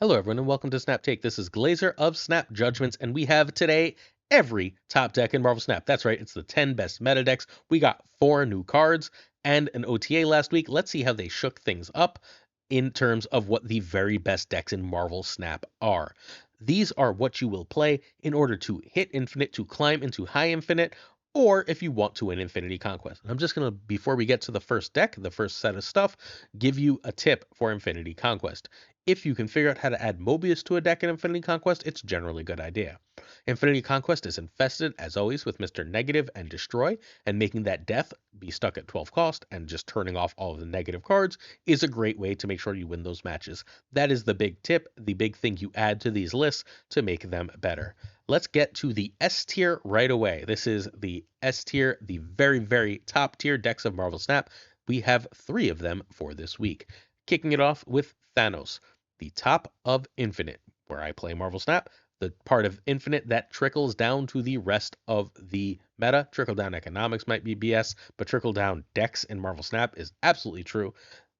Hello, everyone, and welcome to Snap Take. This is Glazer of Snap Judgments, and we have today every top deck in Marvel Snap. That's right, it's the 10 best meta decks. We got 4 new cards and an OTA last week. Let's see how they shook things up in terms of what the very best decks in Marvel Snap are. These are what you will play in order to hit infinite, to climb into high infinite, or if you want to win Infinity Conquest. I'm just going to, before we get to the first deck, the first set of stuff, give you a tip for Infinity Conquest. If you can figure out how to add Mobius to a deck in Infinity Conquest, it's generally a good idea. Infinity Conquest is infested, as always, with Mr. Negative and Destroy, and making that death be stuck at 12 cost and just turning off all of the negative cards is a great way to make sure you win those matches. That is the big tip, the big thing you add to these lists to make them better. Let's get to the S tier right away. This is the S tier, the very, very top tier decks of Marvel Snap. We have 3 of them for this week. Kicking it off with Thanos, the top of Infinite, where I play Marvel Snap, the part of Infinite that trickles down to the rest of the meta. Trickle down economics might be BS, but trickle down decks in Marvel Snap is absolutely true.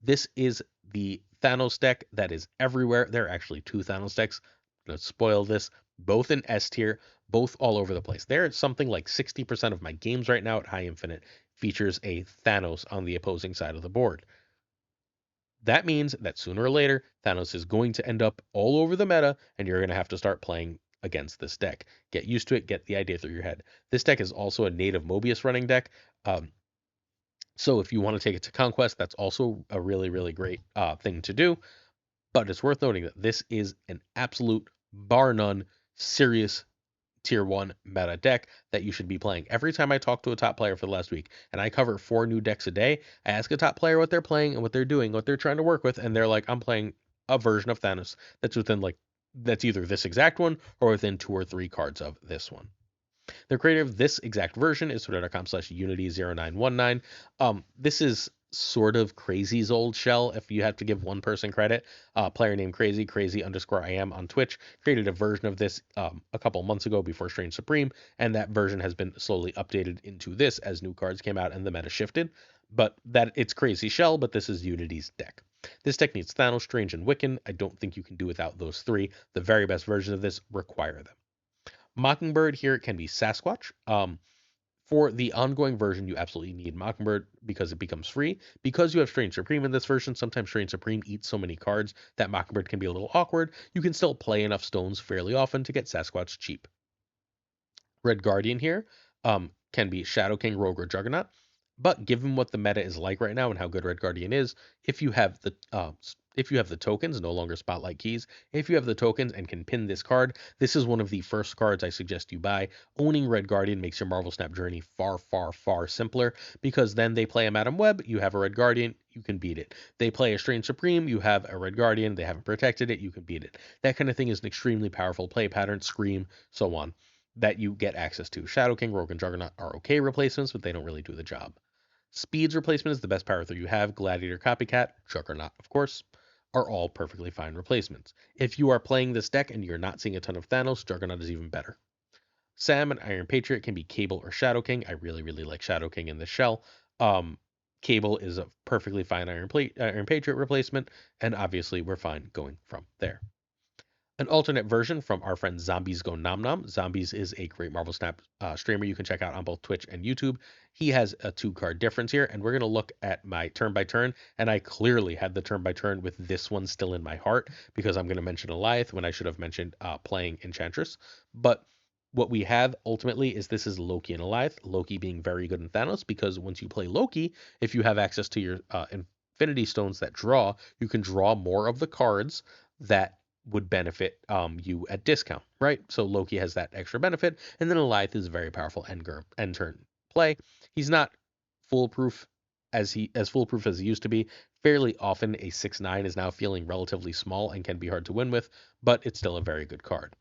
This is the Thanos deck that is everywhere. There are actually 2 Thanos decks. Let's spoil this. Both in S tier, both all over the place. There's something like 60% of my games right now at High Infinite features a Thanos on the opposing side of the board. That means that sooner or later, Thanos is going to end up all over the meta, and you're going to have to start playing against this deck. Get used to it, get the idea through your head. This deck is also a native Mobius running deck. So if you want to take it to Conquest, that's also a really, really great thing to do. But it's worth noting that this is an absolute, bar none, serious tier 1 meta deck that you should be playing. Every time I talk to a top player for the last week, and I cover 4 new decks a day, I ask a top player what they're playing and what they're doing, what they're trying to work with, and they're like, I'm playing a version of Thanos that's that's either this exact one or within 2 or 3 cards of this one. The creator of this exact version is twitter.com/unity0919. This is sort of Crazy's old shell, if you have to give one person credit. Player named crazy_I am on Twitch, created a version of this a couple months ago before Strange Supreme, and that version has been slowly updated into this as new cards came out and the meta shifted. But that it's Crazy Shell, but this is Unity's deck. This deck needs Thanos, Strange, and Wiccan. I don't think you can do without those 3. The very best versions of this require them. Mockingbird here can be Sasquatch. For the ongoing version, you absolutely need Mockingbird because it becomes free. Because you have Strange Supreme in this version, sometimes Strange Supreme eats so many cards that Mockingbird can be a little awkward. You can still play enough stones fairly often to get Sasquatch cheap. Red Guardian here can be Shadow King, Rogue, or Juggernaut. But given what the meta is like right now and how good Red Guardian is, if you have the tokens, no longer spotlight keys, if you have the tokens and can pin this card, this is one of the first cards I suggest you buy. Owning Red Guardian makes your Marvel Snap journey far, far, far simpler, because then they play a Madam Web, you have a Red Guardian, you can beat it. They play a Strange Supreme, you have a Red Guardian, they haven't protected it, you can beat it. That kind of thing is an extremely powerful play pattern, Scream, so on, that you get access to. Shadow King, Rogue, and Juggernaut are okay replacements, but they don't really do the job. Speed's replacement is the best power 3 you have. Gladiator, Copycat, Juggernaut, of course, are all perfectly fine replacements. If you are playing this deck and you're not seeing a ton of Thanos, Juggernaut is even better. Sam and Iron Patriot can be Cable or Shadow King. I really, really like Shadow King in this shell. Cable is a perfectly fine Iron Patriot replacement, and obviously we're fine going from there. An alternate version from our friend Zombies Go Nom Nom. Zombies is a great Marvel Snap streamer you can check out on both Twitch and YouTube. He has a 2-card difference here, and we're going to look at my turn by turn, and I clearly had the turn by turn with this one still in my heart, because I'm going to mention Goliath when I should have mentioned playing Enchantress. But what we have ultimately is this is Loki and Goliath, Loki being very good in Thanos, because once you play Loki, if you have access to your Infinity Stones that draw, you can draw more of the cards that would benefit you at discount, right? So Loki has that extra benefit, and then Goliath is a very powerful end turn play. He's not foolproof as foolproof as he used to be. Fairly often a 6/9 is now feeling relatively small and can be hard to win with, but it's still a very good card.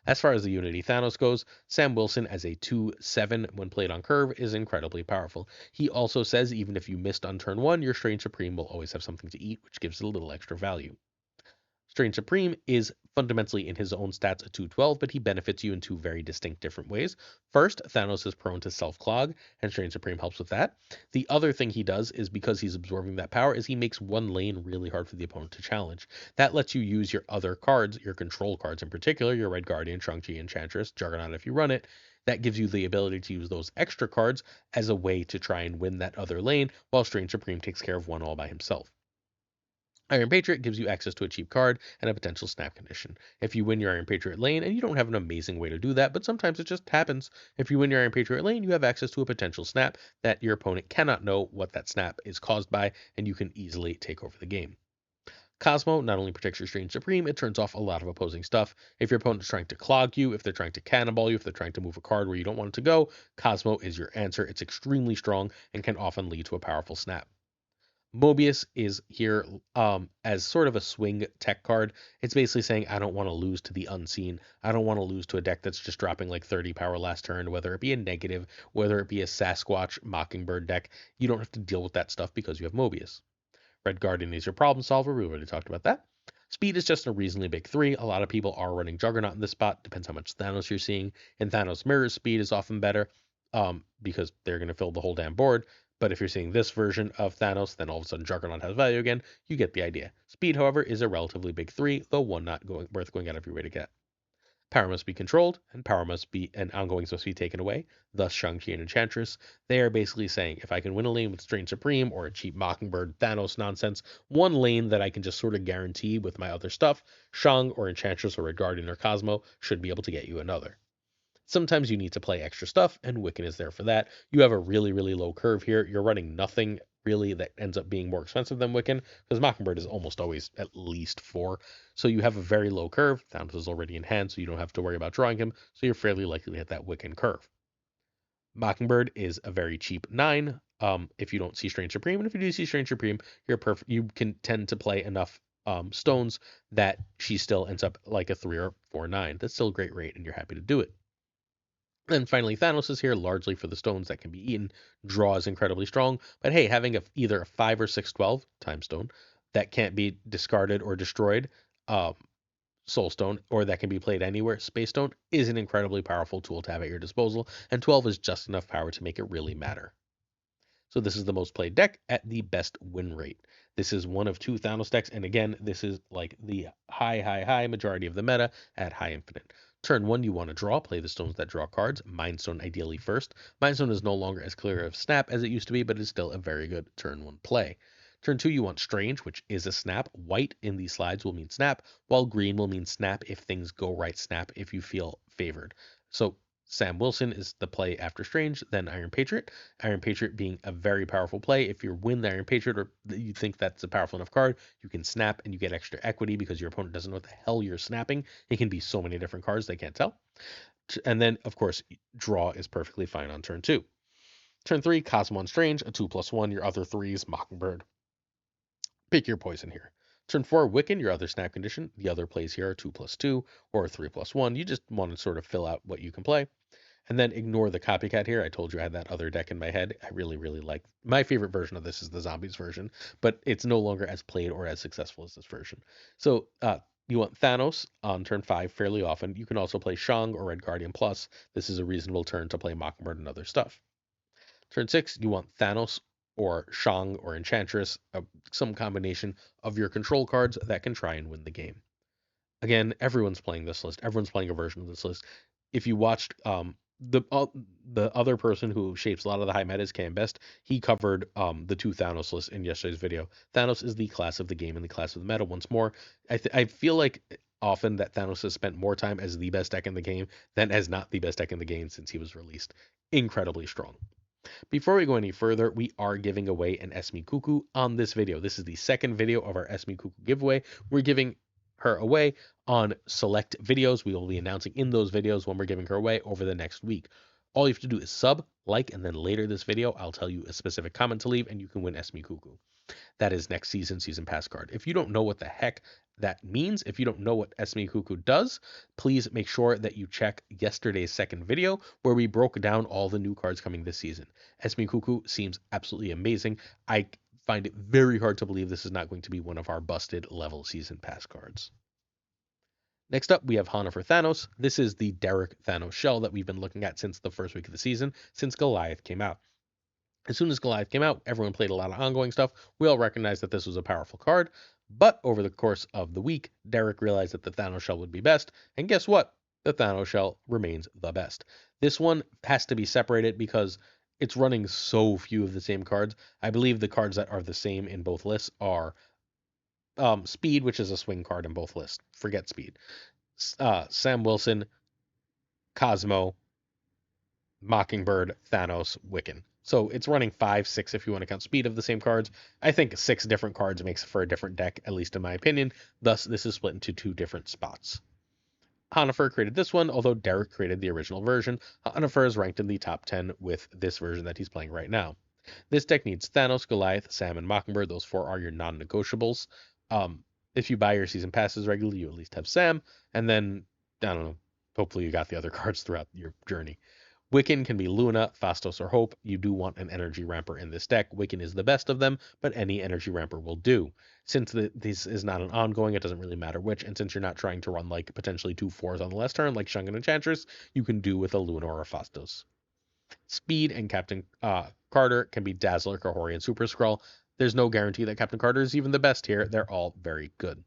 As far as the Unity Thanos goes, Sam Wilson as a 2/7 when played on curve is incredibly powerful. He also says even if you missed on turn 1, your Strange Supreme will always have something to eat, which gives it a little extra value. Strange Supreme is fundamentally in his own stats a 212, but he benefits you in two very distinct different ways. First, Thanos is prone to self-clog, and Strange Supreme helps with that. The other thing he does is because he's absorbing that power is he makes one lane really hard for the opponent to challenge. That lets you use your other cards, your control cards in particular, your Red Guardian, Shang-Chi, Enchantress, Juggernaut if you run it. That gives you the ability to use those extra cards as a way to try and win that other lane, while Strange Supreme takes care of one all by himself. Iron Patriot gives you access to a cheap card and a potential snap condition. If you win your Iron Patriot lane, and you don't have an amazing way to do that, but sometimes it just happens. If you win your Iron Patriot lane, you have access to a potential snap that your opponent cannot know what that snap is caused by, and you can easily take over the game. Cosmo not only protects your Strange Supreme, it turns off a lot of opposing stuff. If your opponent is trying to clog you, if they're trying to cannonball you, if they're trying to move a card where you don't want it to go, Cosmo is your answer. It's extremely strong and can often lead to a powerful snap. Mobius is here as sort of a swing tech card. It's basically saying, I don't want to lose to the unseen. I don't want to lose to a deck that's just dropping like 30 power last turn, whether it be a negative, whether it be a Sasquatch Mockingbird deck. You don't have to deal with that stuff because you have Mobius. Red Guardian is your problem solver. We already talked about that. Speed is just a reasonably big 3. A lot of people are running Juggernaut in this spot. Depends how much Thanos you're seeing. In Thanos Mirrors, speed is often better because they're going to fill the whole damn board. But if you're seeing this version of Thanos, then all of a sudden Juggernaut has value again. You get the idea. Speed, however, is a relatively big 3, though one not worth going out of your way to get. Power must be controlled, and power must be, and ongoings must be taken away. Thus, Shang-Chi and Enchantress. They are basically saying, if I can win a lane with Strange Supreme or a cheap Mockingbird Thanos nonsense, one lane that I can just sort of guarantee with my other stuff, Shang or Enchantress or Red Guardian or Cosmo should be able to get you another. Sometimes you need to play extra stuff, and Wiccan is there for that. You have a really, really low curve here. You're running nothing really that ends up being more expensive than Wiccan, because Mockingbird is almost always at least 4. So you have a very low curve. Thanos is already in hand, so you don't have to worry about drawing him, so you're fairly likely to hit that Wiccan curve. Mockingbird is a very cheap 9 if you don't see Strange Supreme, and if you do see Strange Supreme, you can tend to play enough stones that she still ends up like a 3 or 4/9. That's still a great rate, and you're happy to do it. And finally, Thanos is here largely for the stones that can be eaten. Draw is incredibly strong, but hey, having either a 5 or 6/12 time stone that can't be discarded or destroyed, um, soul stone, or that can be played anywhere, space stone, is an incredibly powerful tool to have at your disposal, and 12 is just enough power to make it really matter. So this is the most played deck at the best win rate. This is one of 2 Thanos decks, and again, this is like the high majority of the meta at high infinite. Turn 1, you want to draw, play the stones that draw cards. Mind Stone ideally first. Mind Stone is no longer as clear of snap as it used to be, but it's still a very good turn 1 play. Turn 2, you want Strange, which is a snap. White in these slides will mean snap, while green will mean snap if things go right, snap if you feel favored. So Sam Wilson is the play after Strange, then Iron Patriot. Iron Patriot being a very powerful play. If you win the Iron Patriot or you think that's a powerful enough card, you can snap and you get extra equity because your opponent doesn't know what the hell you're snapping. It can be so many different cards they can't tell. And then, of course, draw is perfectly fine on turn 2. Turn 3, Cosmo and Strange, a 2/1. Your other 3s, Mockingbird. Pick your poison here. Turn 4, Wiccan, your other snap condition. The other plays here are 2/2 or 3/1. You just want to sort of fill out what you can play. And then ignore the copycat here. I told you I had that other deck in my head. I really, really like. My favorite version of this is the zombies version, but it's no longer as played or as successful as this version. So you want Thanos on turn 5 fairly often. You can also play Shang or Red Guardian Plus. This is a reasonable turn to play Mockingbird and other stuff. Turn 6, you want Thanos or Shang or Enchantress, some combination of your control cards that can try and win the game. Again, everyone's playing this list. Everyone's playing a version of this list. If you watched the other person who shapes a lot of the high metas, Cam Best, he covered the 2 Thanos lists in yesterday's video. Thanos is the class of the game and the class of the meta once more. I feel like often that Thanos has spent more time as the best deck in the game than as not the best deck in the game since he was released. Incredibly strong. Before we go any further, we are giving away an Esme Cuckoo on this video. This is the second video of our Esme Cuckoo giveaway. We're giving her away on select videos. We will be announcing in those videos when we're giving her away over the next week. All you have to do is sub, like, and then later this video, I'll tell you a specific comment to leave and you can win Esme Cuckoo. That is next season pass card. If you don't know what the heck that means, if you don't know what Esme Cuckoo does, please make sure that you check yesterday's second video where we broke down all the new cards coming this season. Esme Cuckoo seems absolutely amazing. I find it very hard to believe this is not going to be one of our busted level season pass cards. Next up, we have Hanifer Thanos. This is the Derek Thanos shell that we've been looking at since the first week of the season, since Goliath came out. As soon as Goliath came out, everyone played a lot of ongoing stuff. We all recognized that this was a powerful card, but over the course of the week, Derek realized that the Thanos shell would be best, and guess what? The Thanos shell remains the best. This one has to be separated because it's running so few of the same cards. I believe the cards that are the same in both lists are Speed, which is a swing card in both lists. Forget Speed. Sam Wilson, Cosmo, Mockingbird, Thanos, Wiccan. So it's running 5, 6 if you want to count speed of the same cards. I think 6 different cards makes for a different deck, at least in my opinion. Thus, this is split into 2 different spots. Hanifer created this one, although Derek created the original version. Hanifer is ranked in the top 10 with this version that he's playing right now. This deck needs Thanos, Goliath, Sam, and Mockingbird. Those 4 are your non-negotiables. If you buy your season passes regularly, you at least have Sam, and then, I don't know, hopefully you got the other cards throughout your journey. Wiccan can be Luna, Fastos, or Hope. You do want an energy ramper in this deck. Wiccan is the best of them, but any energy ramper will do. Since this is not an ongoing, it doesn't really matter which, and since you're not trying to run like potentially 2 4s on the last turn, like Shungan Enchantress, you can do with a Luna or a Fastos. Speed and Captain Carter can be Dazzler, Kahori, and Super Skrull. There's no guarantee that Captain Carter is even the best here. They're all very good.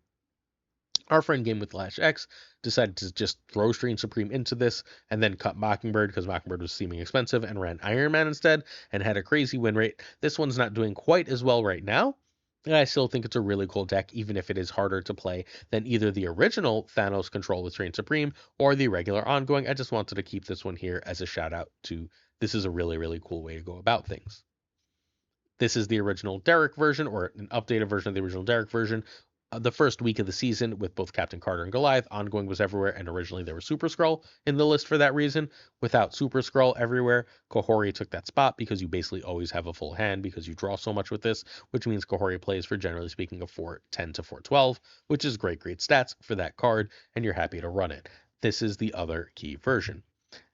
Our friend Game with Lash X decided to just throw Strange Supreme into this and then cut Mockingbird because Mockingbird was seeming expensive and ran Iron Man instead and had a crazy win rate. This one's not doing quite as well right now. And I still think it's a really cool deck, even if it is harder to play than either the original Thanos Control with Strange Supreme or the regular ongoing. I just wanted to keep this one here as a shout out to this is a really, really cool way to go about things. This is the original Derek version, or an updated version of the original Derek version. The first week of the season with both Captain Carter and Goliath, ongoing was everywhere, and originally there was Super Skrull in the list for that reason. Without Super Skrull everywhere, Kahori took that spot because you basically always have a full hand because you draw so much with this, which means Kahori plays for generally speaking a 410 to 412, which is great stats for that card, and you're happy to run it. This is the other key version.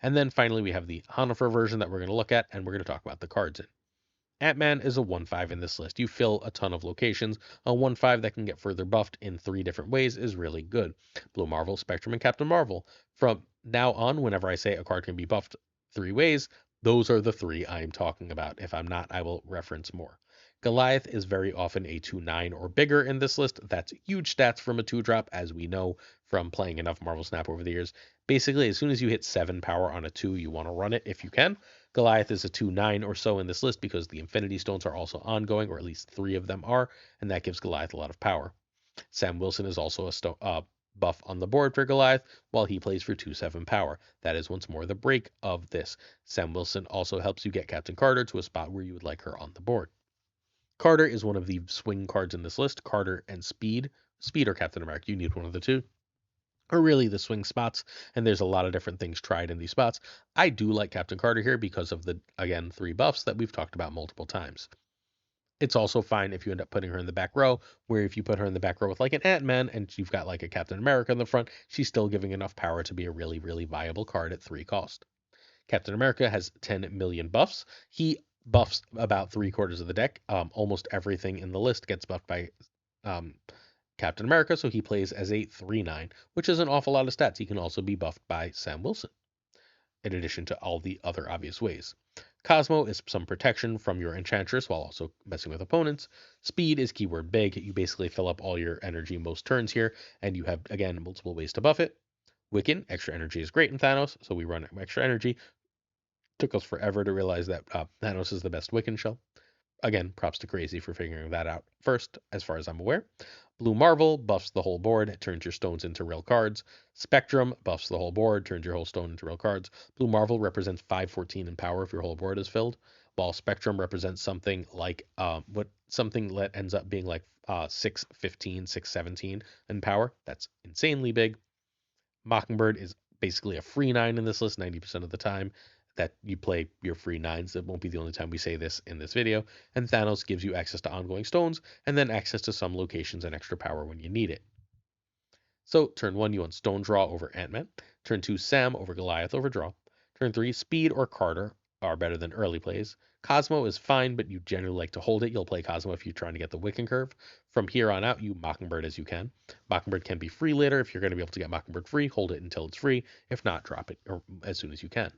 And then finally we have the Hanifer version that we're going to look at, and we're going to talk about the cards in. Ant-Man is a 1/5 in this list. You fill a ton of locations. A 1/5 that can get further buffed in 3 different ways is really good. Blue Marvel, Spectrum, and Captain Marvel. From now on, whenever I say a card can be buffed 3 ways, those are the 3 I'm talking about. If I'm not, I will reference more. Goliath is very often a 2/9 or bigger in this list. That's huge stats from a 2-drop, as we know from playing enough Marvel Snap over the years. Basically, as soon as you hit 7 power on a 2, you want to run it if you can. Goliath is a 2/9 or so in this list because the Infinity Stones are also ongoing, or at least 3 of them are, and that gives Goliath a lot of power. Sam Wilson is also a buff on the board for Goliath, while he plays for 2/7 power. That is once more the break of this. Sam Wilson also helps you get Captain Carter to a spot where you would like her on the board. Carter is one of the swing cards in this list. Carter and Speed. Speed or Captain America, you need one of the two, are really the swing spots, and there's a lot of different things tried in these spots. I do like Captain Carter here because of the, again, 3 buffs that we've talked about multiple times. It's also fine if you end up putting her in the back row, where if you put her in the back row with like an Ant-Man and you've got like a Captain America in the front, she's still giving enough power to be a really, really viable card at 3 cost. Captain America has 10 million buffs. He buffs about 3/4 of the deck. Almost everything in the list gets buffed by um, Captain America, so he plays as a 3/9, which is an awful lot of stats. He can also be buffed by Sam Wilson, in addition to all the other obvious ways. Cosmo is some protection from your Enchantress while also messing with opponents. Speed is keyword big. You basically fill up all your energy most turns here, and you have, again, multiple ways to buff it. Wiccan, extra energy is great in Thanos, so we run extra energy. Took us forever to realize that Thanos is the best Wiccan shell. Again, props to Crazy for figuring that out first, as far as I'm aware. Blue Marvel buffs the whole board, turns your stones into real cards. Spectrum buffs the whole board, turns your whole stone into real cards. Blue Marvel represents 514 in power if your whole board is filled, while Spectrum represents something like something that ends up being like 615, 617 in power. That's insanely big. Mockingbird is basically a free 9 in this list 90% of the time that you play your free 9s. It won't be the only time we say this in this video. And Thanos gives you access to ongoing stones and then access to some locations and extra power when you need it. So turn 1, you want Stone Draw over Ant-Man. Turn 2, Sam over Goliath over Draw. Turn 3, Speed or Carter are better than early plays. Cosmo is fine, but you generally like to hold it. You'll play Cosmo if you're trying to get the Wiccan curve. From here on out, you Mockingbird as you can. Mockingbird can be free later. If you're going to be able to get Mockingbird free, hold it until it's free. If not, drop it as soon as you can.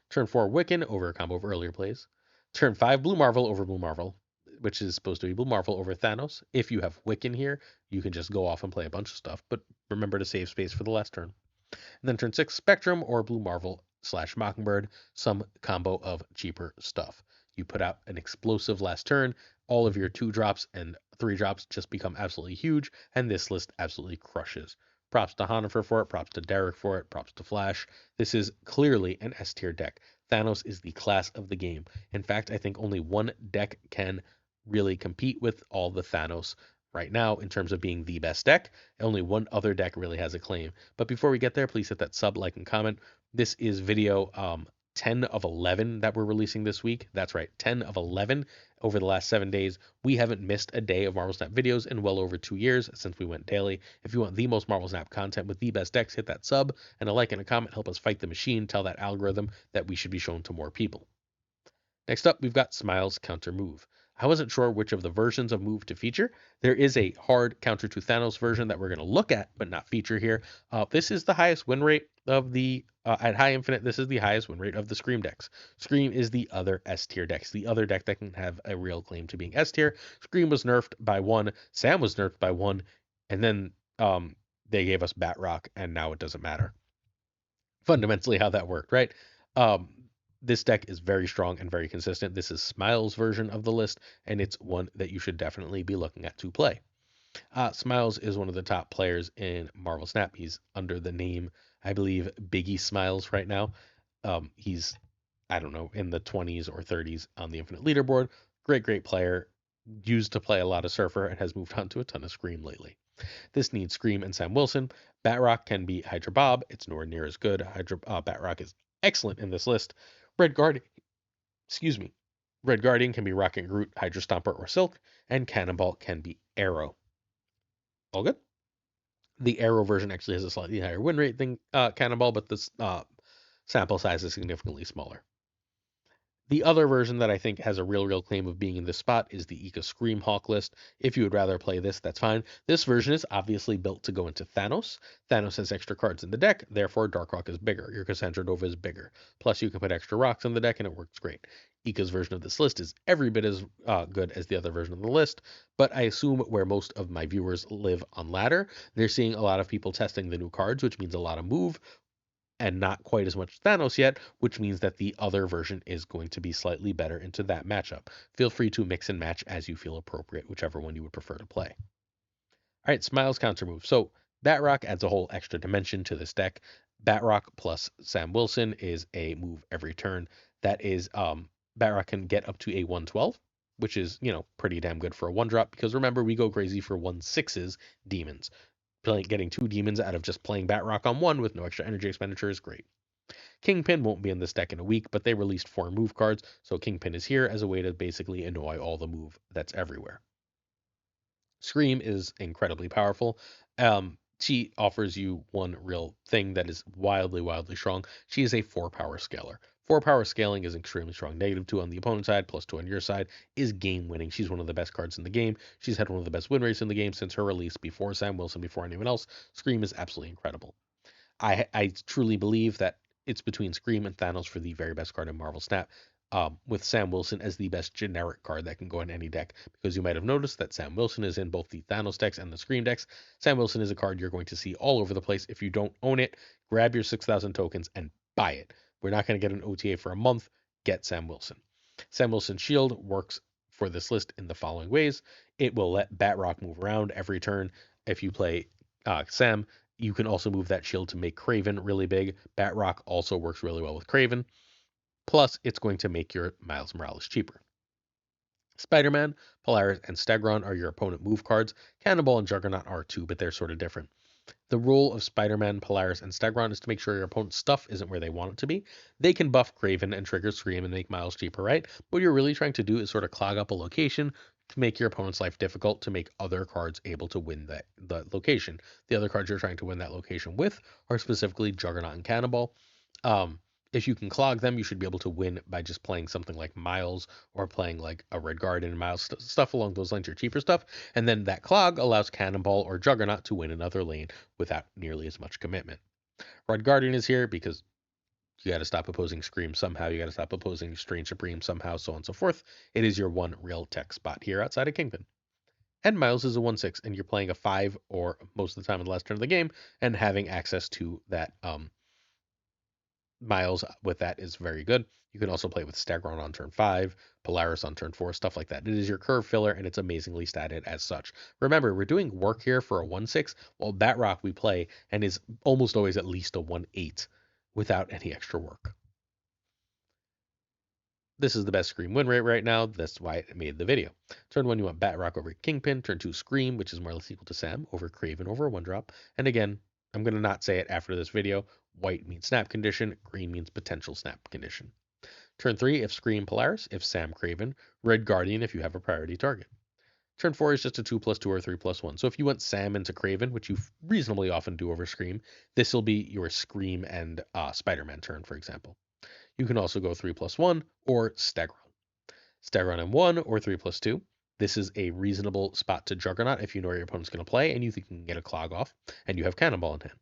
Turn 4, Wiccan over a combo of earlier plays. Turn 5, Blue Marvel over Blue Marvel, which is supposed to be Blue Marvel over Thanos. If you have Wiccan here, you can just go off and play a bunch of stuff, but remember to save space for the last turn. And then turn 6, Spectrum or Blue Marvel / Mockingbird, some combo of cheaper stuff. You put out an explosive last turn, all of your 2-drops and 3-drops just become absolutely huge, and this list absolutely crushes. Props to Hanifer for it, props to Derek for it, props to Flash. This is clearly an S tier deck. Thanos is the class of the game. In fact, I think only one deck can really compete with all the Thanos right now in terms of being the best deck. Only one other deck really has a claim. But before we get there, please hit that sub, like, and comment. This is video 10 of 11 that we're releasing this week. That's right, 10 of 11 over the last 7 days. We haven't missed a day of Marvel Snap videos in well over 2 years since we went daily. If you want the most Marvel Snap content with the best decks, hit that sub, and a like and a comment help us fight the machine, tell that algorithm that we should be shown to more people. Next up, we've got Smiles Counter Move. I wasn't sure which of the versions of Move to feature. There is a hard counter to Thanos version that we're going to look at, but not feature here. This is the highest win rate of the, at High Infinite, this is the highest win rate of the Scream decks. Scream is the other S tier decks, the other deck that can have a real claim to being S tier. Scream was nerfed by 1, Sam was nerfed by 1, and then they gave us Batrock, and now it doesn't matter. Fundamentally how that worked, right? This deck is very strong and very consistent. This is Smiles' version of the list, and it's one that you should definitely be looking at to play. Smiles is one of the top players in Marvel Snap. He's under the name, I believe, Biggie Smiles right now. He's, I don't know, in the 20s or 30s on the Infinite Leaderboard. Great player. Used to play a lot of Surfer and has moved on to a ton of Scream lately. This needs Scream and Sam Wilson. Batrock can be Hydra Bob. It's nowhere near as good. Batrock is excellent in this list. Red Guard, excuse me. Red Guardian can be Rocket Groot, Hydra Stomper, or Silk, and Cannonball can be Arrow. All good? The Arrow version actually has a slightly higher win rate than Cannonball, but the sample size is significantly smaller. The other version that I think has a real claim of being in this spot is the Ika Scream Hawk list. If you would rather play this, that's fine. This version is obviously built to go into Thanos. Thanos has extra cards in the deck, therefore Darkhawk is bigger. Your Cassandra Nova is bigger. Plus you can put extra rocks in the deck and it works great. Ika's version of this list is every bit as good as the other version of the list, but I assume where most of my viewers live on ladder, they're seeing a lot of people testing the new cards, which means a lot of move, and not quite as much Thanos yet, which means that the other version is going to be slightly better into that matchup. Feel free to mix and match as you feel appropriate, whichever one you would prefer to play. All right, Smiles counter move. So Batrock adds a whole extra dimension to this deck. Batrock plus Sam Wilson is a move every turn. That is, Batrock can get up to a 112, which is, pretty damn good for a 1-drop, because remember, we go crazy for 1/6s demons. Getting 2 demons out of just playing Batrock on 1 with no extra energy expenditure is great. Kingpin won't be in this deck in a week, but they released 4 move cards, so Kingpin is here as a way to basically annoy all the move that's everywhere. Scream is incredibly powerful. She offers you one real thing that is wildly strong. She is a 4-power scaler. 4-power scaling is extremely strong. -2 on the opponent's side, +2 on your side is game winning. She's one of the best cards in the game. She's had one of the best win rates in the game since her release, before Sam Wilson, before anyone else. Scream is absolutely incredible. I truly believe that it's between Scream and Thanos for the very best card in Marvel Snap, with Sam Wilson as the best generic card that can go in any deck, because you might have noticed that Sam Wilson is in both the Thanos decks and the Scream decks. Sam Wilson is a card you're going to see all over the place. If you don't own it, grab your 6,000 tokens and buy it. We're not going to get an OTA for a month. Get Sam Wilson. Sam Wilson's shield works for this list in the following ways. It will let Batrock move around every turn. If you play Sam, you can also move that shield to make Kraven really big. Batrock also works really well with Kraven. Plus, it's going to make your Miles Morales cheaper. Spider-Man, Polaris, and Stegron are your opponent move cards. Cannonball and Juggernaut are too, but they're sort of different. The role of Spider-Man, Polaris, and Stegron is to make sure your opponent's stuff isn't where they want it to be. They can buff Kraven and trigger Scream and make Miles cheaper, right? What you're really trying to do is sort of clog up a location to make your opponent's life difficult, to make other cards able to win the location. The other cards you're trying to win that location with are specifically Juggernaut and Cannonball. If you can clog them, you should be able to win by just playing something like Miles or playing like a Red Guardian and Miles, stuff along those lines, your cheaper stuff. And then that clog allows Cannonball or Juggernaut to win another lane without nearly as much commitment. Red Guardian is here because you got to stop opposing Scream somehow. You got to stop opposing Strange Supreme somehow, so on and so forth. It is your one real tech spot here outside of Kingpin. And Miles is a 1/6, and you're playing a 5 or most of the time in the last turn of the game, and having access to that Miles with that is very good. You can also play with Stegron on turn 5, Polaris on turn 4, stuff like that. It is your curve filler, and it's amazingly statted as such. Remember, we're doing work here for a 1/6, while Batrock we play and is almost always at least a 1/8 without any extra work. This is the best Scream win rate right now. That's why I made the video. Turn 1, you want Batrock over Kingpin. Turn 2, Scream, which is more or less equal to Sam, over Craven over a 1-drop. And again, I'm going to not say it after this video. White means snap condition. Green means potential snap condition. Turn 3, if Scream Polaris, if Sam Craven. Red Guardian if you have a priority target. Turn 4 is just a 2+2 or 3+1. So if you want Sam into Craven, which you reasonably often do over Scream, this will be your Scream and Spider-Man turn, for example. You can also go 3+1 or Stegron. Stegron M1 or 3+2. This is a reasonable spot to Juggernaut if you know where your opponent's going to play and you think you can get a clog off and you have Cannonball in hand.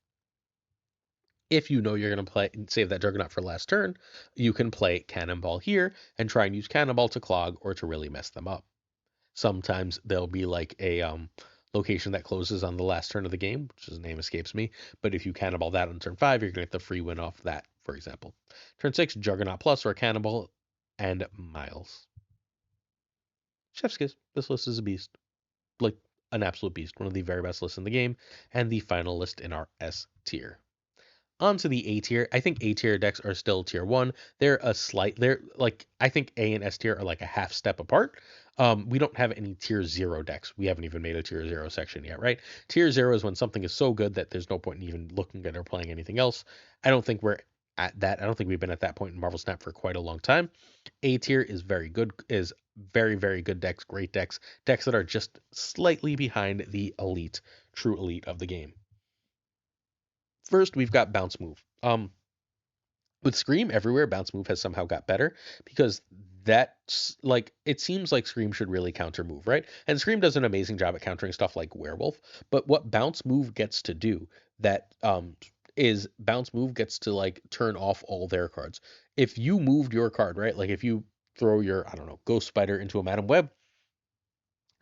If you know you're going to play save that Juggernaut for last turn, you can play Cannonball here and try and use Cannonball to clog or to really mess them up. Sometimes there'll be like a location that closes on the last turn of the game, which his name escapes me. But if you Cannonball that on turn 5, you're going to get the free win off that, for example. Turn 6, Juggernaut Plus or Cannonball and Miles. Chef's kiss. This list is a beast. Like an absolute beast. One of the very best lists in the game. And the final list in our S tier. Onto the A tier. I think A tier decks are still tier 1. They're like, I think A and S tier are like a half step apart. We don't have any tier 0 decks. We haven't even made a tier 0 section yet, right? Tier 0 is when something is so good that there's no point in even looking at or playing anything else. I don't think we're at that. I don't think we've been at that point in Marvel Snap for quite a long time. A tier is very good, is very, very good decks, great decks that are just slightly behind the elite, true elite of the game. First, we've got Bounce Move. With Scream everywhere, Bounce Move has somehow got better because that's like it seems like Scream should really counter move, right? And Scream does an amazing job at countering stuff like Werewolf. But what Bounce Move gets to do that is Bounce Move gets to like turn off all their cards. If you moved your card, right? Like if you throw your, I don't know, Ghost Spider into a Madam Web,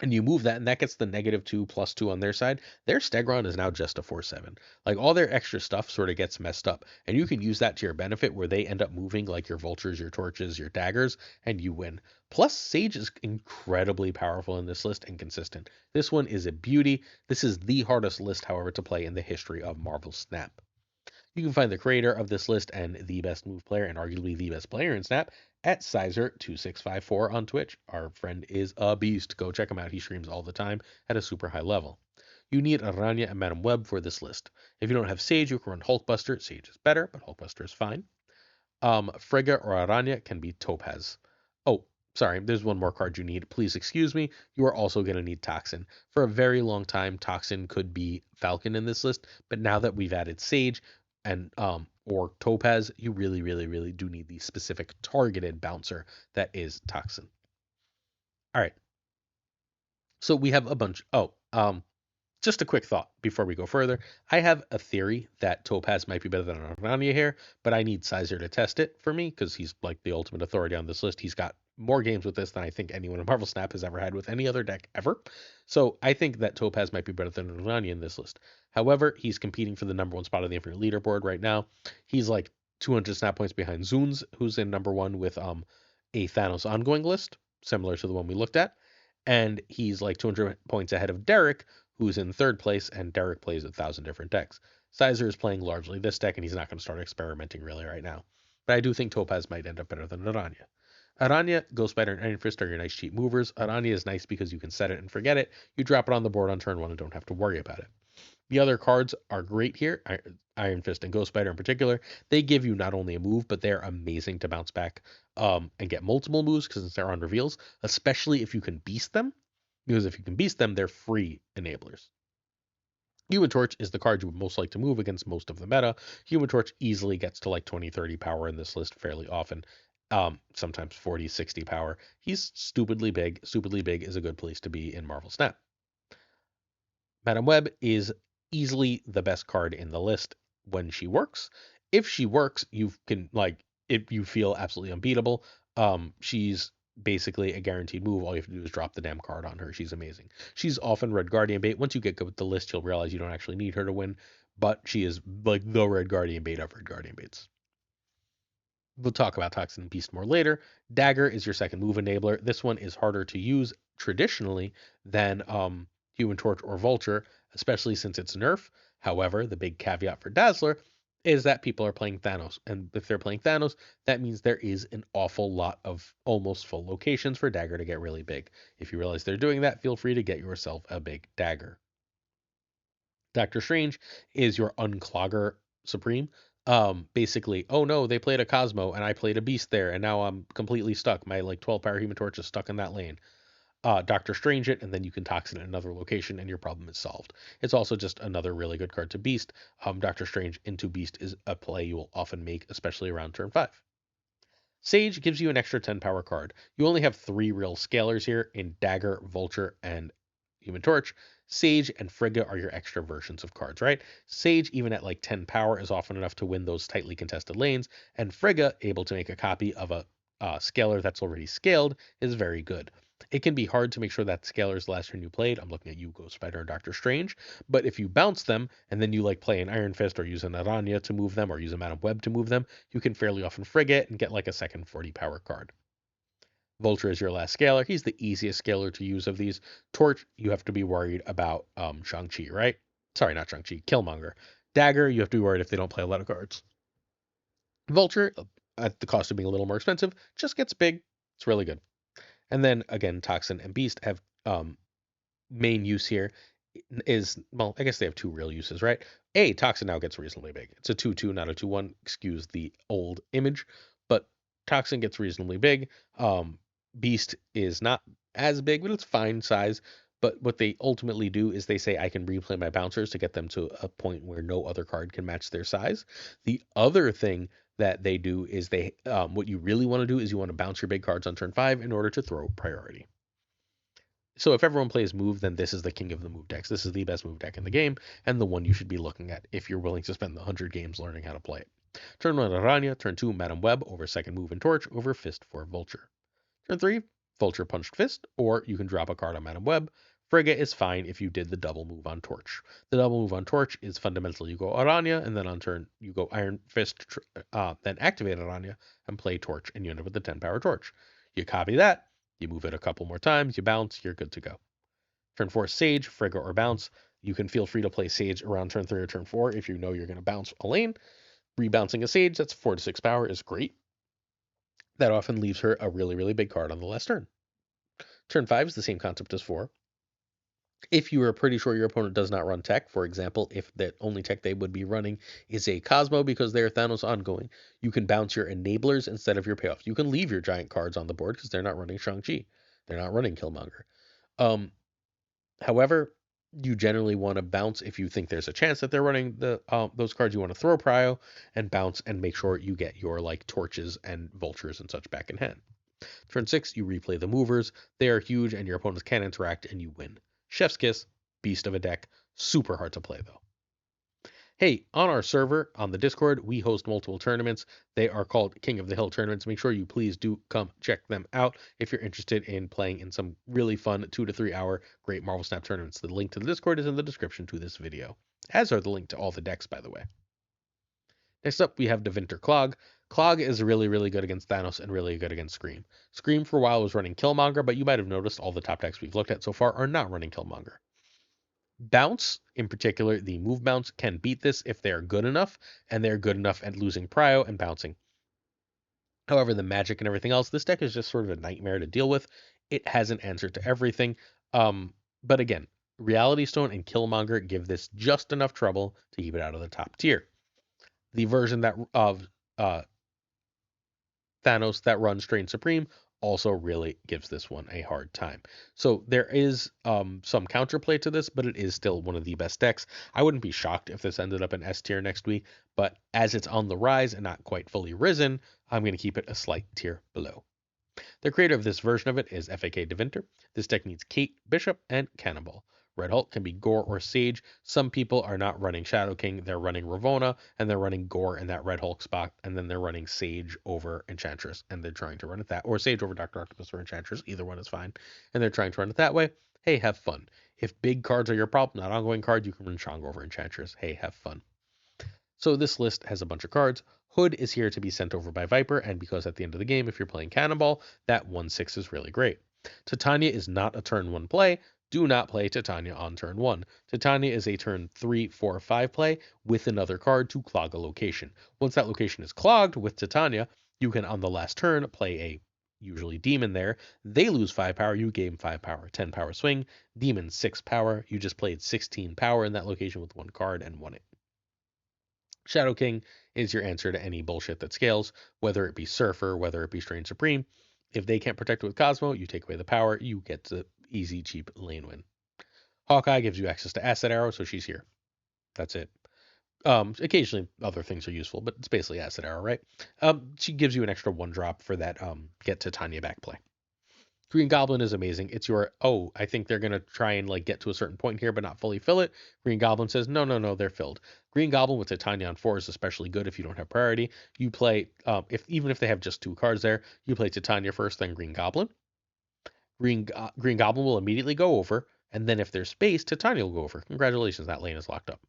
and you move that, and that gets the -2/+2 on their side, their Stegron is now just a 4/7. Like all their extra stuff sort of gets messed up, and you can use that to your benefit where they end up moving like your vultures, your torches, your daggers, and you win. Plus, Sage is incredibly powerful in this list and consistent. This one is a beauty. This is the hardest list, however, to play in the history of Marvel Snap. You can find the creator of this list and the best move player and arguably the best player in Snap at Sizer2654 on Twitch. Our friend is a beast. Go check him out. He streams all the time at a super high level. You need Aranya and Madam Web for this list. If you don't have Sage, you can run Hulkbuster. Sage is better, but Hulkbuster is fine. Frigga or Aranya can be Topaz. Oh, sorry, there's one more card you need. Please excuse me. You are also going to need Toxin. For a very long time, Toxin could be Falcon in this list, but now that we've added Sage, and or Topaz, you really, really, really do need the specific targeted bouncer that is Toxin. All right. So we have a bunch. Just a quick thought before we go further. I have a theory that Topaz might be better than Aranya here, but I need Sizer to test it for me because he's like the ultimate authority on this list. He's got more games with this than I think anyone in Marvel Snap has ever had with any other deck ever. So I think that Topaz might be better than Aranya in this list. However, he's competing for the number 1 spot on the Infinite Leaderboard right now. He's like 200 snap points behind Zunes, who's in number 1 with a Thanos ongoing list, similar to the one we looked at. And he's like 200 points ahead of Derek, who's in 3rd place, and Derek plays 1,000 different decks. Sizer is playing largely this deck, and he's not going to start experimenting really right now. But I do think Topaz might end up better than Aranya. Aranya, Ghost Spider, and Iron Fist are your nice cheap movers. Aranya is nice because you can set it and forget it. You drop it on the board on turn 1 and don't have to worry about it. The other cards are great here, Iron Fist and Ghost Spider in particular. They give you not only a move, but they're amazing to bounce back and get multiple moves because they're on reveals, especially if you can beast them. Because if you can beast them, they're free enablers. Human Torch is the card you would most like to move against most of the meta. Human Torch easily gets to like 20, 30 power in this list fairly often. Sometimes 40, 60 power. He's stupidly big. Stupidly big is a good place to be in Marvel Snap. Madam Web is easily the best card in the list when she works. If she works, you can like if you feel absolutely unbeatable. She's basically a guaranteed move. All you have to do is drop the damn card on her. She's amazing. She's often Red Guardian bait. Once you get good with the list, you'll realize you don't actually need her to win, but she is like the Red Guardian bait of Red Guardian baits. We'll talk about Toxin Beast more later. Dagger is your second move enabler. This one is harder to use traditionally than Human Torch or Vulture, especially since it's nerf. However, the big caveat for Dazzler is that people are playing Thanos. And if they're playing Thanos, that means there is an awful lot of almost full locations for Dagger to get really big. If you realize they're doing that, feel free to get yourself a big Dagger. Doctor Strange is your unclogger supreme. Basically, oh no, they played a Cosmo and I played a Beast there, and now I'm completely stuck. My like 12 power Human Torch is stuck in that lane. Doctor Strange it, and then you can toxin at another location, and your problem is solved. It's also just another really good card to Beast. Doctor Strange into Beast is a play you will often make, especially around turn 5. Sage gives you an extra 10 power card. You only have 3 real scalers here in Dagger, Vulture, and Human Torch. Sage and Frigga are your extra versions of cards, right? Sage, even at like 10 power, is often enough to win those tightly contested lanes, and Frigga, able to make a copy of a scaler that's already scaled, is very good. It can be hard to make sure that scaler is the last turn you played. I'm looking at you, Ghost Spider and Doctor Strange. But if you bounce them and then you like play an Iron Fist or use an Aranya to move them or use a Madam Web to move them, you can fairly often frigate and get like a second 40 power card. Vulture is your last scaler. He's the easiest scaler to use of these. Torch, you have to be worried about Shang-Chi, right? Sorry, not Shang-Chi, Killmonger. Dagger, you have to be worried if they don't play a lot of cards. Vulture, at the cost of being a little more expensive, just gets big. It's really good. And then again, Toxin and Beast have main use here is, well, I guess they have two real uses, right? Toxin now gets reasonably big. It's a 2/2, not a 2/1. Excuse the old image, but Toxin gets reasonably big. Beast is not as big, but it's fine size. But what they ultimately do is they say I can replay my bouncers to get them to a point where no other card can match their size. The other thing that they do is what you really want to do is you want to bounce your big cards on turn 5 in order to throw priority. So if everyone plays move, then this is the king of the move decks. This is the best move deck in the game, and the one you should be looking at if you're willing to spend the 100 games learning how to play it. Turn 1, Aranya. Turn 2, Madam Web over second move and Torch over Fist for Vulture. Turn 3, Vulture punched Fist, or you can drop a card on Madam Web. Frigga is fine if you did the double move on Torch. The double move on Torch is fundamentally you go Aranya, and then on turn you go Iron Fist, then activate Aranya and play Torch, and you end up with the 10 power Torch. You copy that, you move it a couple more times, you bounce, you're good to go. Turn 4, Sage, Frigga, or Bounce. You can feel free to play Sage around turn 3 or turn 4 if you know you're going to bounce a lane. Rebouncing a Sage, that's 4 to 6 power, is great. That often leaves her a really, really big card on the last turn. Turn 5 is the same concept as 4. If you are pretty sure your opponent does not run tech, for example, if the only tech they would be running is a Cosmo because they are Thanos ongoing, you can bounce your enablers instead of your payoffs. You can leave your giant cards on the board because they're not running Shang-Chi. They're not running Killmonger. However, you generally want to bounce if you think there's a chance that they're running those cards. You want to throw prio and bounce and make sure you get your like torches and vultures and such back in hand. Turn 6, you replay the movers. They are huge and your opponents can interact and you win. Chef's Kiss, beast of a deck. Super hard to play though. Hey, on our server on the Discord, we host multiple tournaments. They are called King of the Hill tournaments. Make sure you please do come check them out if you're interested in playing in some really fun 2 to 3 hour great Marvel Snap tournaments. The link to the Discord is in the description to this video, as are the link to all the decks, by the way. Next up, we have Dinter Clog. Clog is really, really good against Thanos and really good against Scream. Scream for a while was running Killmonger, but you might have noticed all the top decks we've looked at so far are not running Killmonger. Bounce, in particular, the move bounce can beat this if they are good enough, and they're good enough at losing prio and bouncing. However, the magic and everything else, this deck is just sort of a nightmare to deal with. It has an answer to everything. But again, Reality Stone and Killmonger give this just enough trouble to keep it out of the top tier. The version that of Thanos that runs Strain Supreme also really gives this one a hard time. So there is some counterplay to this, but it is still one of the best decks. I wouldn't be shocked if this ended up in S tier next week, but as it's on the rise and not quite fully risen, I'm going to keep it a slight tier below. The creator of this version of it is FAK Dinter. This deck needs Kate, Bishop, and Cannonball. Red Hulk can be Gore or Sage. Some people are not running Shadow King, they're running Ravonna, and they're running Gore in that Red Hulk spot, and then they're running Sage over Enchantress, and they're trying to run it that, or Sage over Dr. Octopus or Enchantress, either one is fine, and they're trying to run it that way. Hey, have fun. If big cards are your problem, not ongoing card, you can run Chong over Enchantress. Hey, have fun. So this list has a bunch of cards. Hood is here to be sent over by Viper, and because at the end of the game, if you're playing Cannonball, that 1/6 is really great. Titania is not a turn 1 play. Do not play Titania on turn 1. Titania is a turn 3, 4, 5 play with another card to clog a location. Once that location is clogged with Titania, you can on the last turn play a usually demon there. They lose 5 power, you gain 5 power. 10 power swing, demon 6 power. You just played 16 power in that location with one card and won it. Shadow King is your answer to any bullshit that scales, whether it be Surfer, whether it be Strange Supreme. If they can't protect it with Cosmo, you take away the power, you get the easy, cheap lane win. Hawkeye gives you access to Acid Arrow, so she's here. That's it. Occasionally other things are useful, but it's basically Acid Arrow, right? She gives you an extra 1-drop for that get Titania back play. Green Goblin is amazing. It's your, oh, I think they're going to try and like get to a certain point here, but not fully fill it. Green Goblin says, no, no, no, they're filled. Green Goblin with Titania on 4 is especially good if you don't have priority. You play, even if they have just 2 cards there, you play Titania first, then Green Goblin. Green Goblin will immediately go over, and then if there's space, Titania will go over. Congratulations, that lane is locked up.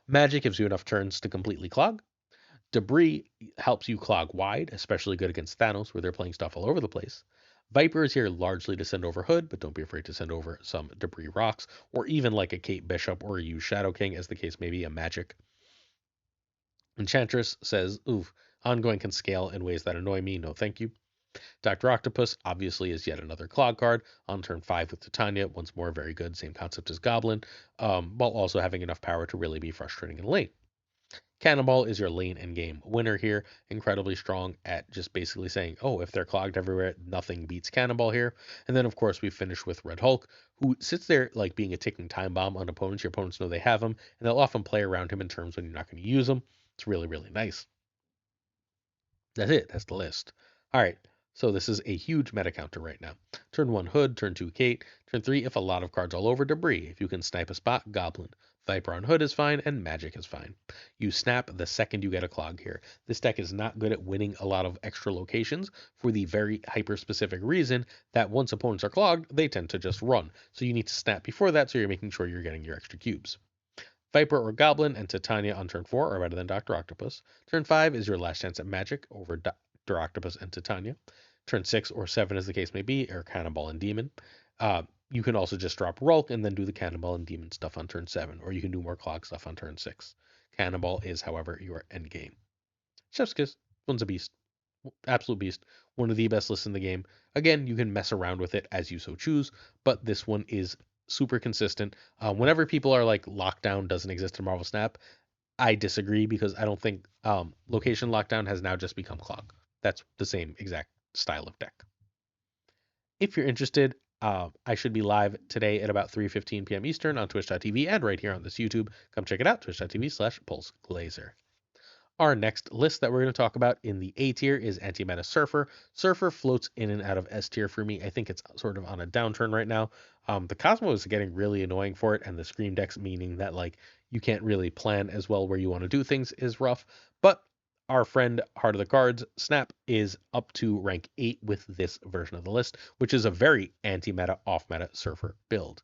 Magic gives you enough turns to completely clog. Debris helps you clog wide, especially good against Thanos, where they're playing stuff all over the place. Viper is here largely to send over Hood, but don't be afraid to send over some Debris Rocks, or even like a Kate Bishop or use Shadow King, as the case may be, a Magic. Enchantress says, oof, ongoing can scale in ways that annoy me, no thank you. Dr. Octopus obviously is yet another clog card on turn 5 with Titania, once more very good, same concept as Goblin, while also having enough power to really be frustrating in lane. Cannonball is your lane and game winner here. Incredibly strong at just basically saying, oh, if they're clogged everywhere, nothing beats Cannonball here. And then, of course, we finish with Red Hulk, who sits there like being a ticking time bomb on opponents. Your opponents know they have him, and they'll often play around him in terms when you're not going to use him. It's really, really nice. That's it. That's the list. All right. So this is a huge meta counter right now. Turn 1 Hood, turn 2 Kate, turn 3 if a lot of cards all over Debris. If you can snipe a spot, Goblin. Viper on Hood is fine, and Magic is fine. You snap the second you get a clog here. This deck is not good at winning a lot of extra locations for the very hyper-specific reason that once opponents are clogged, they tend to just run. So you need to snap before that so you're making sure you're getting your extra cubes. Viper or Goblin and Titania on turn 4 are better than Dr. Octopus. Turn 5 is your last chance at Magic over Dr. Octopus and Titania. Turn 6 or 7, as the case may be, are Cannonball and Demon. You can also just drop Rulk and then do the Cannonball and Demon stuff on turn 7, or you can do more Clog stuff on turn 6. Cannonball is, however, your end game. Chef's Kiss, one's a beast. Absolute beast. One of the best lists in the game. Again, you can mess around with it as you so choose, but this one is super consistent. Whenever people are like lockdown doesn't exist in Marvel Snap, I disagree because I don't think location lockdown has now just become clog. That's the same exact style of deck. If you're interested, I should be live today at about 3:15 p.m. Eastern on twitch.tv and right here on this YouTube. Come check it out, twitch.tv/pulseglazer. Our next list that we're going to talk about in the A tier is Anti-Meta Surfer. Surfer floats in and out of S tier for me. I think it's sort of on a downturn right now. The Cosmo is getting really annoying for it, and the Scream decks, meaning that like you can't really plan as well where you want to do things, is rough. But our friend Heart of the Cards, Snap, is up to rank 8 with this version of the list, which is a very anti-meta, off-meta Surfer build.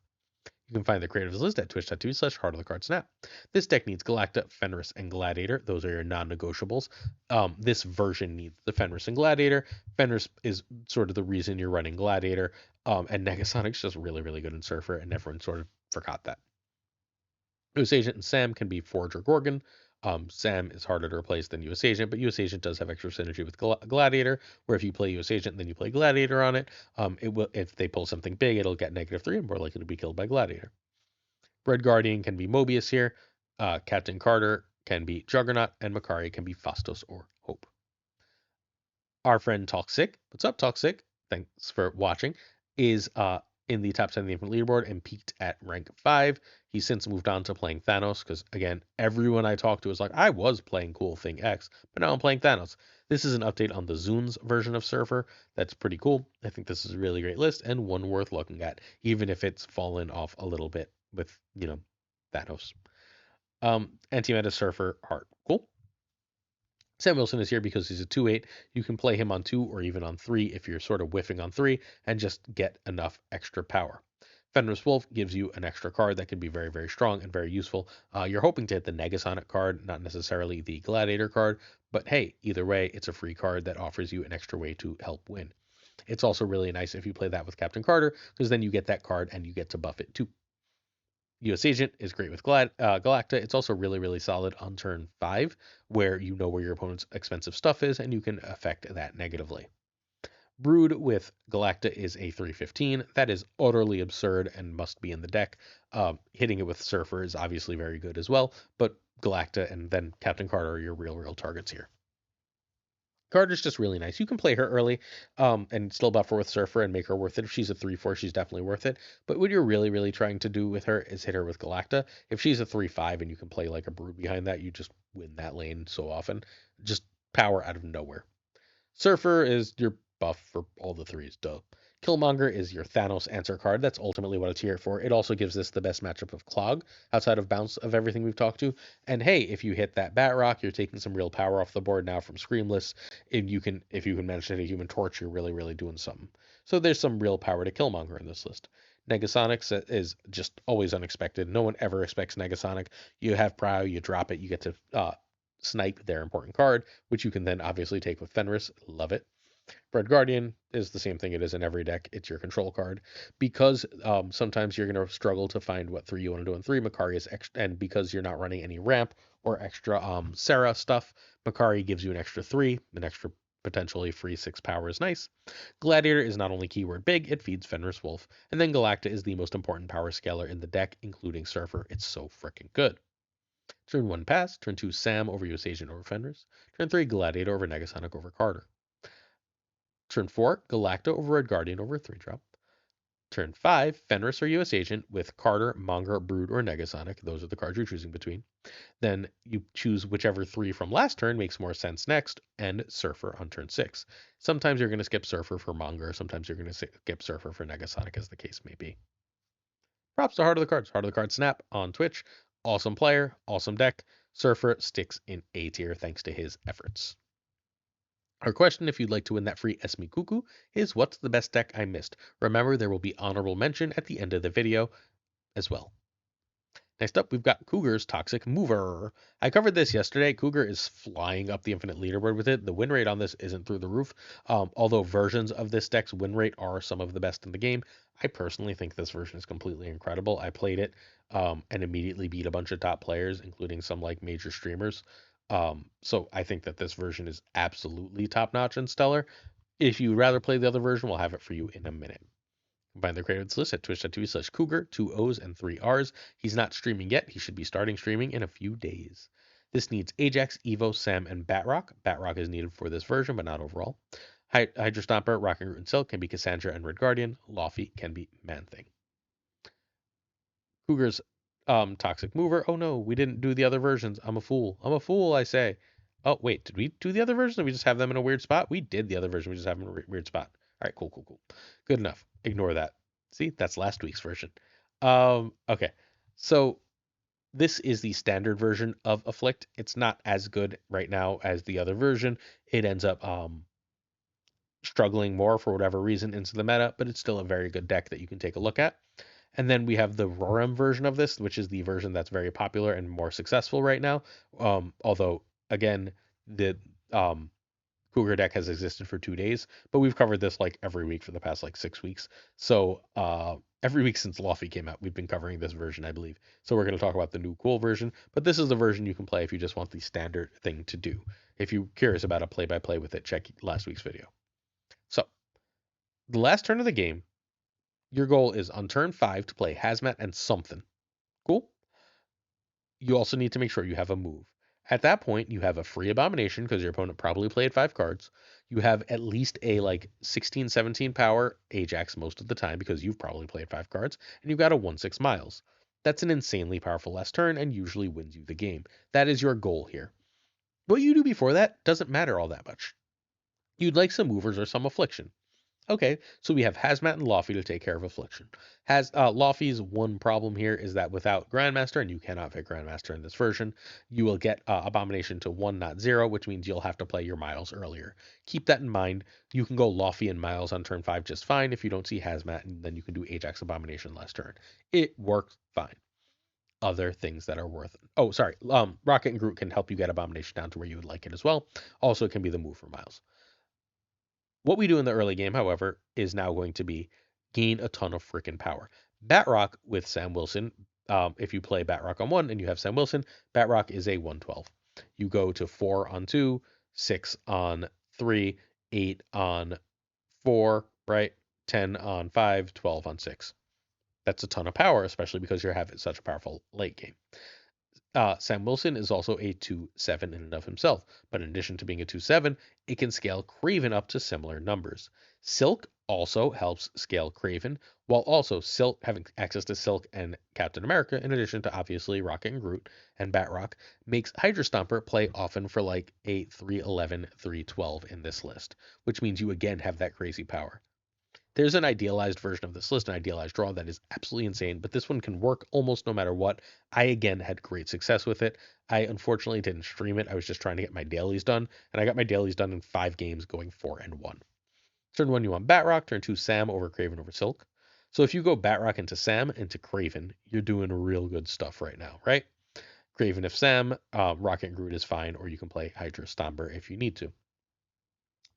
You can find the creators list at twitch.tv/heartofthecardsnap. This deck needs Galacta, Fenris, and Gladiator. Those are your non-negotiables. This version needs the Fenris and Gladiator. Fenris is sort of the reason you're running Gladiator, and Negasonic's just really, really good in Surfer, and everyone sort of forgot that. US Agent and Sam can be Forge or Gorgon. Sam is harder to replace than US Agent, but US Agent does have extra synergy with Gladiator, where if you play US Agent, then you play Gladiator on it. It will, if they pull something big, it'll get -3 and more likely to be killed by Gladiator. Red Guardian can be Mobius here. Captain Carter can be Juggernaut, and Makari can be Fastos or Hope. Our friend Toxic. What's up, Toxic? thanks for watching, is in the top 10 of the Infinite Leaderboard and peaked at rank 5. He's since moved on to playing Thanos because, again, everyone I talked to is like, I was playing Cool Thing X, but now I'm playing Thanos. This is an update on the Zunes version of Surfer. That's pretty cool. I think this is a really great list and one worth looking at, even if it's fallen off a little bit with, Thanos. Anti-meta Surfer Heart. Cool. Sam Wilson is here because he's a 2/8. You can play him on 2 or even on 3 if you're sort of whiffing on 3 and just get enough extra power. Fenris Wolf gives you an extra card that can be very, very strong and very useful. You're hoping to hit the Negasonic card, not necessarily the Gladiator card, but hey, either way, it's a free card that offers you an extra way to help win. It's also really nice if you play that with Captain Carter, because then you get that card and you get to buff it too. U.S. Agent is great with Galacta. It's also really, really solid on turn 5, where you know where your opponent's expensive stuff is, and you can affect that negatively. Brood with Galacta is a 315. That is utterly absurd and must be in the deck. Hitting it with Surfer is obviously very good as well, but Galacta and then Captain Carter are your real targets here. Carter's just really nice. You can play her early and still buff her with Surfer and make her worth it. If she's a 3/4, she's definitely worth it. But what you're really, really trying to do with her is hit her with Galacta. If she's a 3/5 and you can play like a Brood behind that, you just win that lane so often. Just power out of nowhere. Surfer is your buff for all the threes, duh. Killmonger is your Thanos answer card. That's ultimately what it's here for. It also gives this the best matchup of Clog outside of bounce of everything we've talked to. And hey, if you hit that Bat Rock, you're taking some real power off the board now from Screamless. If you can manage to hit a Human Torch, you're really, really doing something. So there's some real power to Killmonger in this list. Negasonic is just always unexpected. No one ever expects Negasonic. You have Prow, you drop it, you get to snipe their important card, which you can then obviously take with Fenris. Love it. Red Guardian is the same thing it is in every deck. It's your control card. Because sometimes you're going to struggle to find what 3 you want to do in 3, Makari is extra, and because you're not running any ramp or extra Sarah stuff, Makari gives you an extra 3, an extra potentially free 6 power is nice. Gladiator is not only keyword big, it feeds Fenris Wolf. And then Galacta is the most important power scaler in the deck, including Surfer. It's so freaking good. Turn 1 pass, turn 2 Sam over US Agent over Fenris, turn 3 Gladiator over Negasonic over Carter. Turn 4, Galacta over Red Guardian over 3-drop. Turn 5, Fenris or US Agent with Carter, Monger, Brood, or Negasonic. Those are the cards you're choosing between. Then you choose whichever 3 from last turn makes more sense next, and Surfer on turn 6. Sometimes you're going to skip Surfer for Monger, sometimes you're going to skip Surfer for Negasonic, as the case may be. Props to Heart of the Cards. Heart of the Cards Snap on Twitch. Awesome player, awesome deck. Surfer sticks in A tier thanks to his efforts. Our question, if you'd like to win that free Esme Cuckoo, is what's the best deck I missed? Remember, there will be honorable mention at the end of the video as well. Next up, we've got Cougar's Toxic Mover. I covered this yesterday. Cougar is flying up the Infinite Leaderboard with it. The win rate on this isn't through the roof, although versions of this deck's win rate are some of the best in the game. I personally think this version is completely incredible. I played it and immediately beat a bunch of top players, including some like major streamers. So I think that this version is absolutely top-notch and stellar. If you'd rather play the other version, we'll have it for you in a minute. Find the creators list at twitch.tv/Cougar, 2 O's and 3 R's. He's not streaming yet. He should be starting streaming in a few days. This needs Ajax, Evo, Sam, and Batrock. Batrock is needed for this version, but not overall. Hydra Stomper, Rocking Root, and Silk can be Cassandra and Red Guardian. Laufey can be Man-Thing. Cougar's Toxic Mover. Oh no, we didn't do the other versions. I'm a fool. I'm a fool, I say. Oh, wait, did we do the other version or we just have them in a weird spot? We did the other version. We just have them in a weird spot. All right, cool. Good enough. Ignore that. See, that's last week's version. Okay. So this is the standard version of Afflict. It's not as good right now as the other version. It ends up struggling more for whatever reason into the meta, but it's still a very good deck that you can take a look at. And then we have the Roram version of this, which is the version that's very popular and more successful right now. Although, again, the Cougar deck has existed for 2 days, but we've covered this like every week for the past like 6 weeks. So every week since Laufey came out, we've been covering this version, I believe. So we're going to talk about the new cool version, but this is the version you can play if you just want the standard thing to do. If you're curious about a play-by-play with it, check last week's video. So the last turn of the game, your goal is on turn 5 to play Hazmat and something. Cool? You also need to make sure you have a move. At that point, you have a free abomination because your opponent probably played 5 cards. You have at least a like 16, 17 power Ajax most of the time because you've probably played 5 cards, and you've got a 1/6 Miles. That's an insanely powerful last turn and usually wins you the game. That is your goal here. What you do before that doesn't matter all that much. You'd like some movers or some affliction. Okay, so we have Hazmat and Lofty to take care of Affliction. Lofty's one problem here is that without Grandmaster, and you cannot fit Grandmaster in this version, you will get Abomination to 1, not 0, which means you'll have to play your Miles earlier. Keep that in mind. You can go Lofty and Miles on turn 5 just fine if you don't see Hazmat, and then you can do Ajax Abomination last turn. It works fine. Other things that are worth. Oh, sorry. Rocket and Groot can help you get Abomination down to where you would like it as well. Also, it can be the move for Miles. What we do in the early game, however, is now going to be gain a ton of freaking power. Batrock with Sam Wilson, if you play Batrock on 1 and you have Sam Wilson, Batrock is a 1/12. You go to 4 on 2, 6 on 3, 8 on 4, right? 10 on 5, 12 on 6. That's a ton of power, especially because you're having such a powerful late game. Sam Wilson is also a 2/7 in and of himself, but in addition to being a 2/7, it can scale Craven up to similar numbers. Silk also helps scale Craven, while also Silk having access to Silk and Captain America, in addition to obviously Rocket and Groot and Batrock, makes Hydra Stomper play often for like a 3/11, 3/12 in this list, which means you again have that crazy power. There's an idealized version of this list, an idealized draw that is absolutely insane, but this one can work almost no matter what. I again had great success with it. I unfortunately didn't stream it. I was just trying to get my dailies done, and I got my dailies done in 5 games, going 4-1. Turn 1, you want Batrock. Turn 2, Sam over Craven over Silk. So if you go Batrock into Sam into Craven, you're doing real good stuff right now, right? Craven if Sam, Rocket and Groot is fine, or you can play Hydra Stomper if you need to.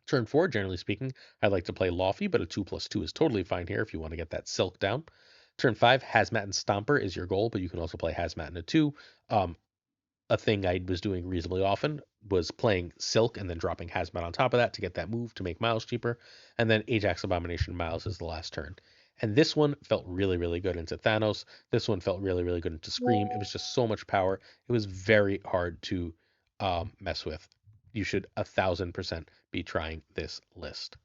Turn 4, generally speaking, I'd like to play Lofty, but a 2/2 is totally fine here if you want to get that Silk down. Turn 5, Hazmat and Stomper is your goal, but you can also play Hazmat in a 2. A thing I was doing reasonably often was playing Silk and then dropping Hazmat on top of that to get that move to make Miles cheaper. And then Ajax Abomination Miles is the last turn. And this one felt really, really good into Thanos. This one felt really, really good into Scream. It was just so much power. It was very hard to mess with. You should 1,000% be trying this list.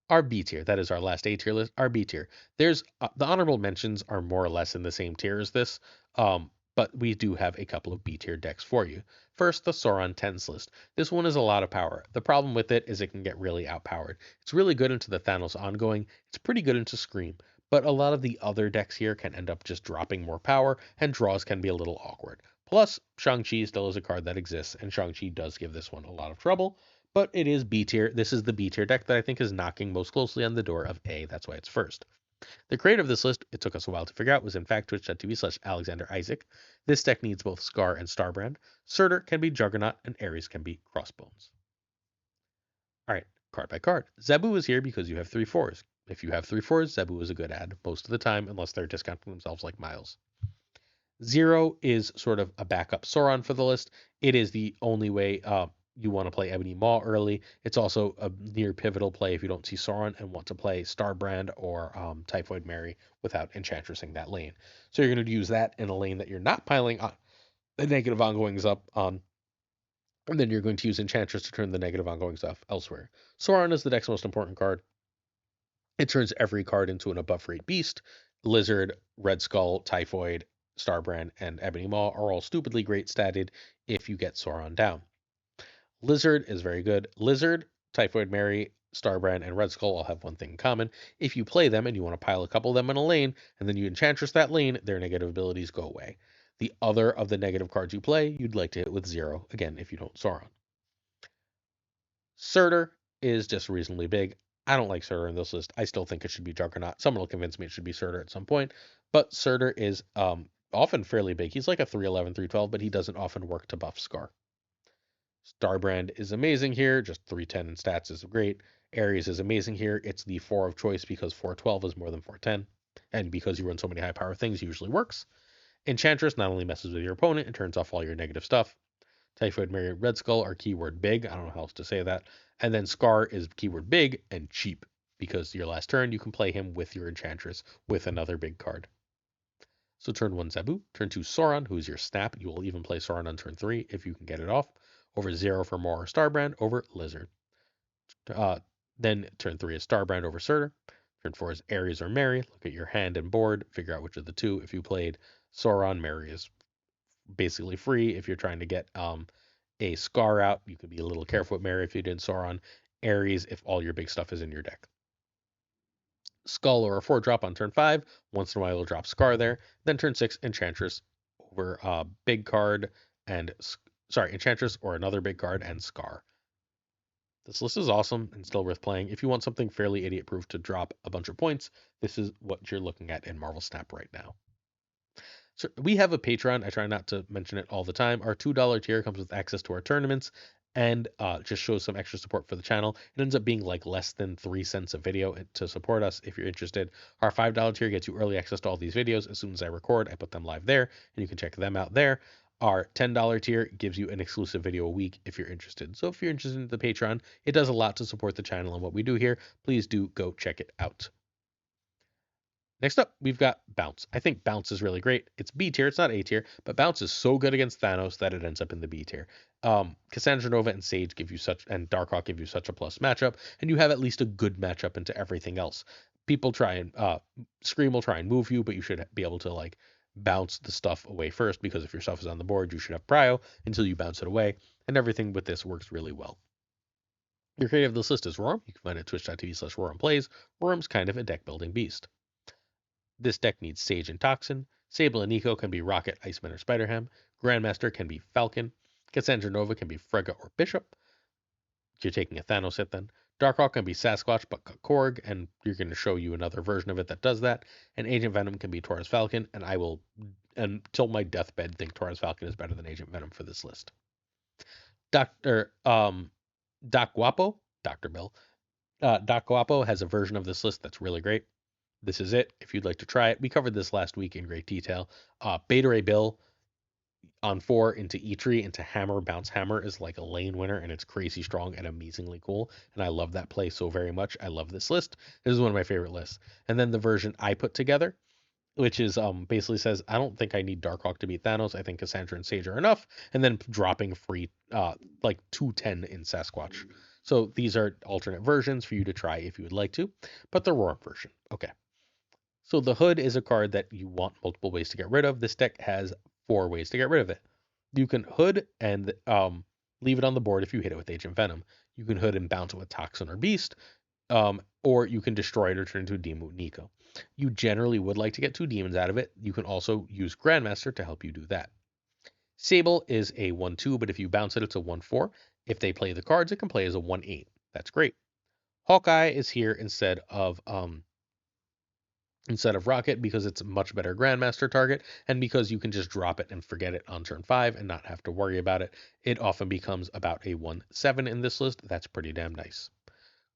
Our B tier, that is our last A tier list. Our B tier. There's the honorable mentions are more or less in the same tier as this, but we do have a couple of B tier decks for you. First, the Sauron Tens list. This one is a lot of power. The problem with it is it can get really outpowered. It's really good into the Thanos ongoing. It's pretty good into Scream, but a lot of the other decks here can end up just dropping more power, and draws can be a little awkward. Plus, Shang-Chi still is a card that exists, and Shang-Chi does give this one a lot of trouble, but it is B tier. This is the B tier deck that I think is knocking most closely on the door of A. That's why it's first. The creator of this list, it took us a while to figure out, was in fact twitch.tv/Alexander Isaac. This deck needs both Scar and Starbrand. Surtur can be Juggernaut, and Ares can be Crossbones. All right, card by card. Zebu is here because you have 3/4s. If you have 3/4s, Zebu is a good ad most of the time, unless they're discounting themselves like Miles. 0 is sort of a backup Sauron for the list. It is the only way you want to play Ebony Maw early. It's also a near pivotal play if you don't see Sauron and want to play Starbrand or Typhoid Mary without Enchantressing that lane. So you're going to use that in a lane that you're not piling the negative ongoings up on, and then you're going to use Enchantress to turn the negative ongoings off elsewhere. Sauron is the deck's most important card. It turns every card into an above rate beast. Lizard, Red Skull, Typhoid, Starbrand, and Ebony Maw are all stupidly great statted if you get Sauron down. Lizard is very good. Lizard, Typhoid Mary, Starbrand, and Red Skull all have one thing in common. If you play them and you want to pile a couple of them in a lane, and then you Enchantress that lane, their negative abilities go away. The other of the negative cards you play, you'd like to hit with 0, again, if you don't Sauron. Surtur is just reasonably big. I don't like Surtur in this list. I still think it should be Juggernaut. Someone will convince me it should be Surtur at some point. But Surtur is often fairly big. He's like a 3/11, 3/12, but he doesn't often work to buff Scar. Starbrand is amazing here. Just 3/10 in stats is great. Ares is amazing here. It's the 4 of choice because 4/12 is more than 4/10. And because you run so many high power things, it usually works. Enchantress not only messes with your opponent, it turns off all your negative stuff. Typhoid Mary and Red Skull are keyword big. I don't know how else to say that. And then Scar is keyword big and cheap because your last turn you can play him with your Enchantress with another big card. So turn 1 Zabu, turn 2 Sauron, who's your snap. You will even play Sauron on turn 3 if you can get it off. Over 0 for Mor or Starbrand, over Lizard. Uh, then turn 3 is Starbrand over Surtur. Turn 4 is Ares or Mary. Look at your hand and board, figure out which of the two. If you played Sauron, Mary is basically free. If you're trying to get a Scar out, you can be a little careful with Mary if you did Sauron. Ares if all your big stuff is in your deck. Skull or a 4-drop on turn 5. Once in a while, you'll drop Scar there. Then turn 6, Enchantress over big card and, Enchantress or another big card and Scar. This list is awesome and still worth playing. If you want something fairly idiot-proof to drop a bunch of points, this is what you're looking at in Marvel Snap right now. So we have a Patreon. I try not to mention it all the time. Our $2 tier comes with access to our tournaments and just shows some extra support for the channel. It ends up being like less than 3 cents a video to support us if you're interested. Our $5 tier gets you early access to all these videos. As soon as I record, I put them live there, and you can check them out there. Our $10 tier gives you an exclusive video a week if you're interested. So if you're interested in the Patreon, it does a lot to support the channel and what we do here. Please do go check it out. Next up, we've got Bounce. I think Bounce is really great. It's B tier, it's not A tier, but Bounce is so good against Thanos that it ends up in the B tier. Cassandra Nova and Sage give you and Darkhawk give you such a plus matchup, and you have at least a good matchup into everything else. People try and Scream will try and move you, but you should be able to like bounce the stuff away first, because if your stuff is on the board, you should have prio until you bounce it away, and everything with this works really well. Your creator of this list is Roram. You can find it at twitch.tv/RoramPlays. Roram's kind of a deck building beast. This deck needs Sage and Toxin. Sable and Nico can be Rocket, Iceman, or Spider-Ham. Grandmaster can be Falcon. Cassandra Nova can be Frega or Bishop. You're taking a Thanos hit then. Darkhawk can be Sasquatch but Korg, and you're going to show you another version of it that does that. And Agent Venom can be Taurus Falcon, and I will, until my deathbed, think Taurus Falcon is better than Agent Venom for this list. Doc Guapo, Dr. Bill. Doc Guapo has a version of this list that's really great. This is it. If you'd like to try it, we covered this last week in great detail. Beta Ray Bill on 4 into E-Tree into Hammer, Bounce Hammer is like a lane winner, and it's crazy strong and amazingly cool. And I love that play so very much. I love this list. This is one of my favorite lists. And then the version I put together, which is basically says, I don't think I need Darkhawk to beat Thanos. I think Cassandra and Sage are enough. And then dropping free like 210 in Sasquatch. So these are alternate versions for you to try if you would like to, but the Roar version. Okay. So the Hood is a card that you want multiple ways to get rid of. This deck has 4 ways to get rid of it. You can Hood and leave it on the board if you hit it with Agent Venom. You can Hood and bounce it with Toxin or Beast, or you can destroy it or turn into a demon with Nico. You generally would like to get 2 demons out of it. You can also use Grandmaster to help you do that. Sable is a 1/2, but if you bounce it, it's a 1/4. If they play the cards, it can play as a 1/8. That's great. Hawkeye is here instead of Rocket because it's a much better Grandmaster target, and because you can just drop it and forget it on turn 5 and not have to worry about it. It often becomes about a 1/7 in this list. That's pretty damn nice.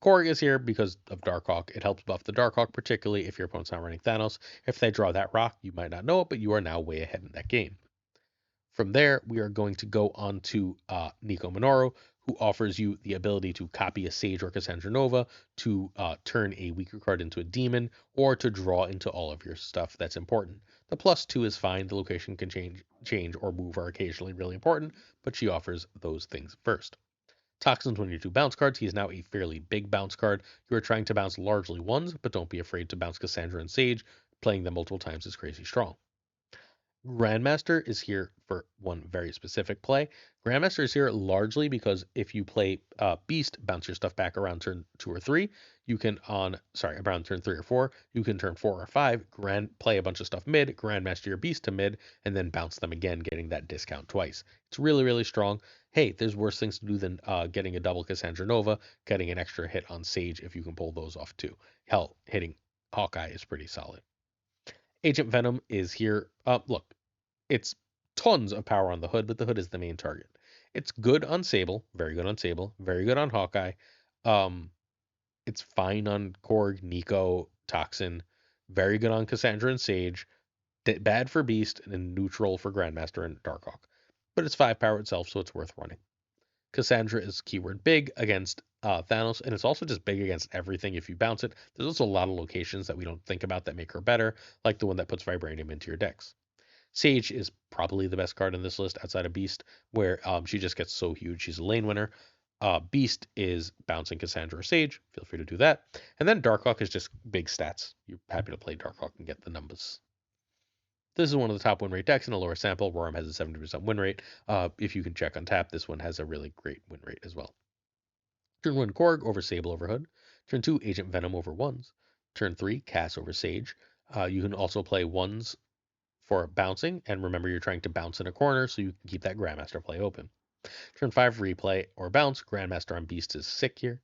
Korg is here because of Darkhawk. It helps buff the Darkhawk, particularly if your opponent's not running Thanos. If they draw that rock, you might not know it, but you are now way ahead in that game. From there, we are going to go on to Nico Minoru, who offers you the ability to copy a Sage or Cassandra Nova to turn a weaker card into a demon, or to draw into all of your stuff that's important. The +2 is fine. The location can change or move are occasionally really important, but she offers those things first. Toxin's one of your 2 bounce cards. He is now a fairly big bounce card. You are trying to bounce largely ones, but don't be afraid to bounce Cassandra and Sage. Playing them multiple times is crazy strong. Grandmaster is here for one very specific play. Grandmaster is here largely because if you play Beast, bounce your stuff back around turn 2 or 3. You can around turn 3 or 4. You can turn 4 or 5, play a bunch of stuff mid, Grandmaster your Beast to mid, and then bounce them again, getting that discount twice. It's really, really strong. Hey, there's worse things to do than getting a double Cassandra Nova, getting an extra hit on Sage if you can pull those off too. Hell, hitting Hawkeye is pretty solid. Agent Venom is here. Look, it's tons of power on the Hood, but the Hood is the main target. It's good on Sable, very good on Sable, very good on Hawkeye. It's fine on Korg, Nico, Toxin, very good on Cassandra and Sage, bad for Beast, and neutral for Grandmaster and Darkhawk. But it's 5 power itself, so it's worth running. Cassandra is keyword big against Thanos, and it's also just big against everything if you bounce it. There's also a lot of locations that we don't think about that make her better, like the one that puts Vibranium into your decks. Sage is probably the best card in this list outside of Beast, where she just gets so huge. She's a lane winner. Beast is bouncing Cassandra or Sage. Feel free to do that. And then Darkhawk is just big stats. You're happy to play Darkhawk and get the numbers. This is one of the top win rate decks in a lower sample. Roram has a 70% win rate. If you can check on tap, this one has a really great win rate as well. Turn 1, Korg over Sable over Hood. Turn 2, Agent Venom over Ones. Turn 3, Cass over Sage. You can also play Ones for bouncing, and remember you're trying to bounce in a corner so you can keep that Grandmaster play open. Turn 5, Replay or Bounce. Grandmaster on Beast is sick here.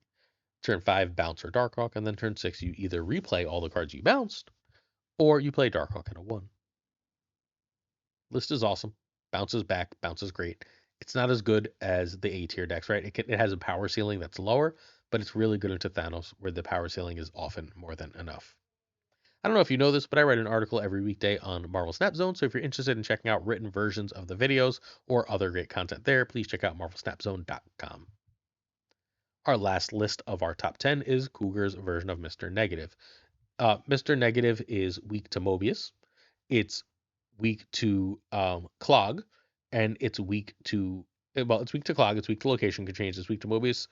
Turn 5, Bounce or Darkhawk, and then turn 6, you either replay all the cards you bounced, or you play Darkhawk in a 1. List is awesome. Bounces back, bounces great. It's not as good as the A tier decks, right? It has a power ceiling that's lower, but it's really good into Thanos, where the power ceiling is often more than enough. I don't know if you know this, but I write an article every weekday on Marvel Snap Zone, so if you're interested in checking out written versions of the videos or other great content there, please check out marvelsnapzone.com. Our last list of our top 10 is Cougar's version of Mr. Negative. Mr. Negative is weak to Mobius. It's weak to clog, and it's weak to it's weak to clog, it's weak to location can change, it's weak to Mobius,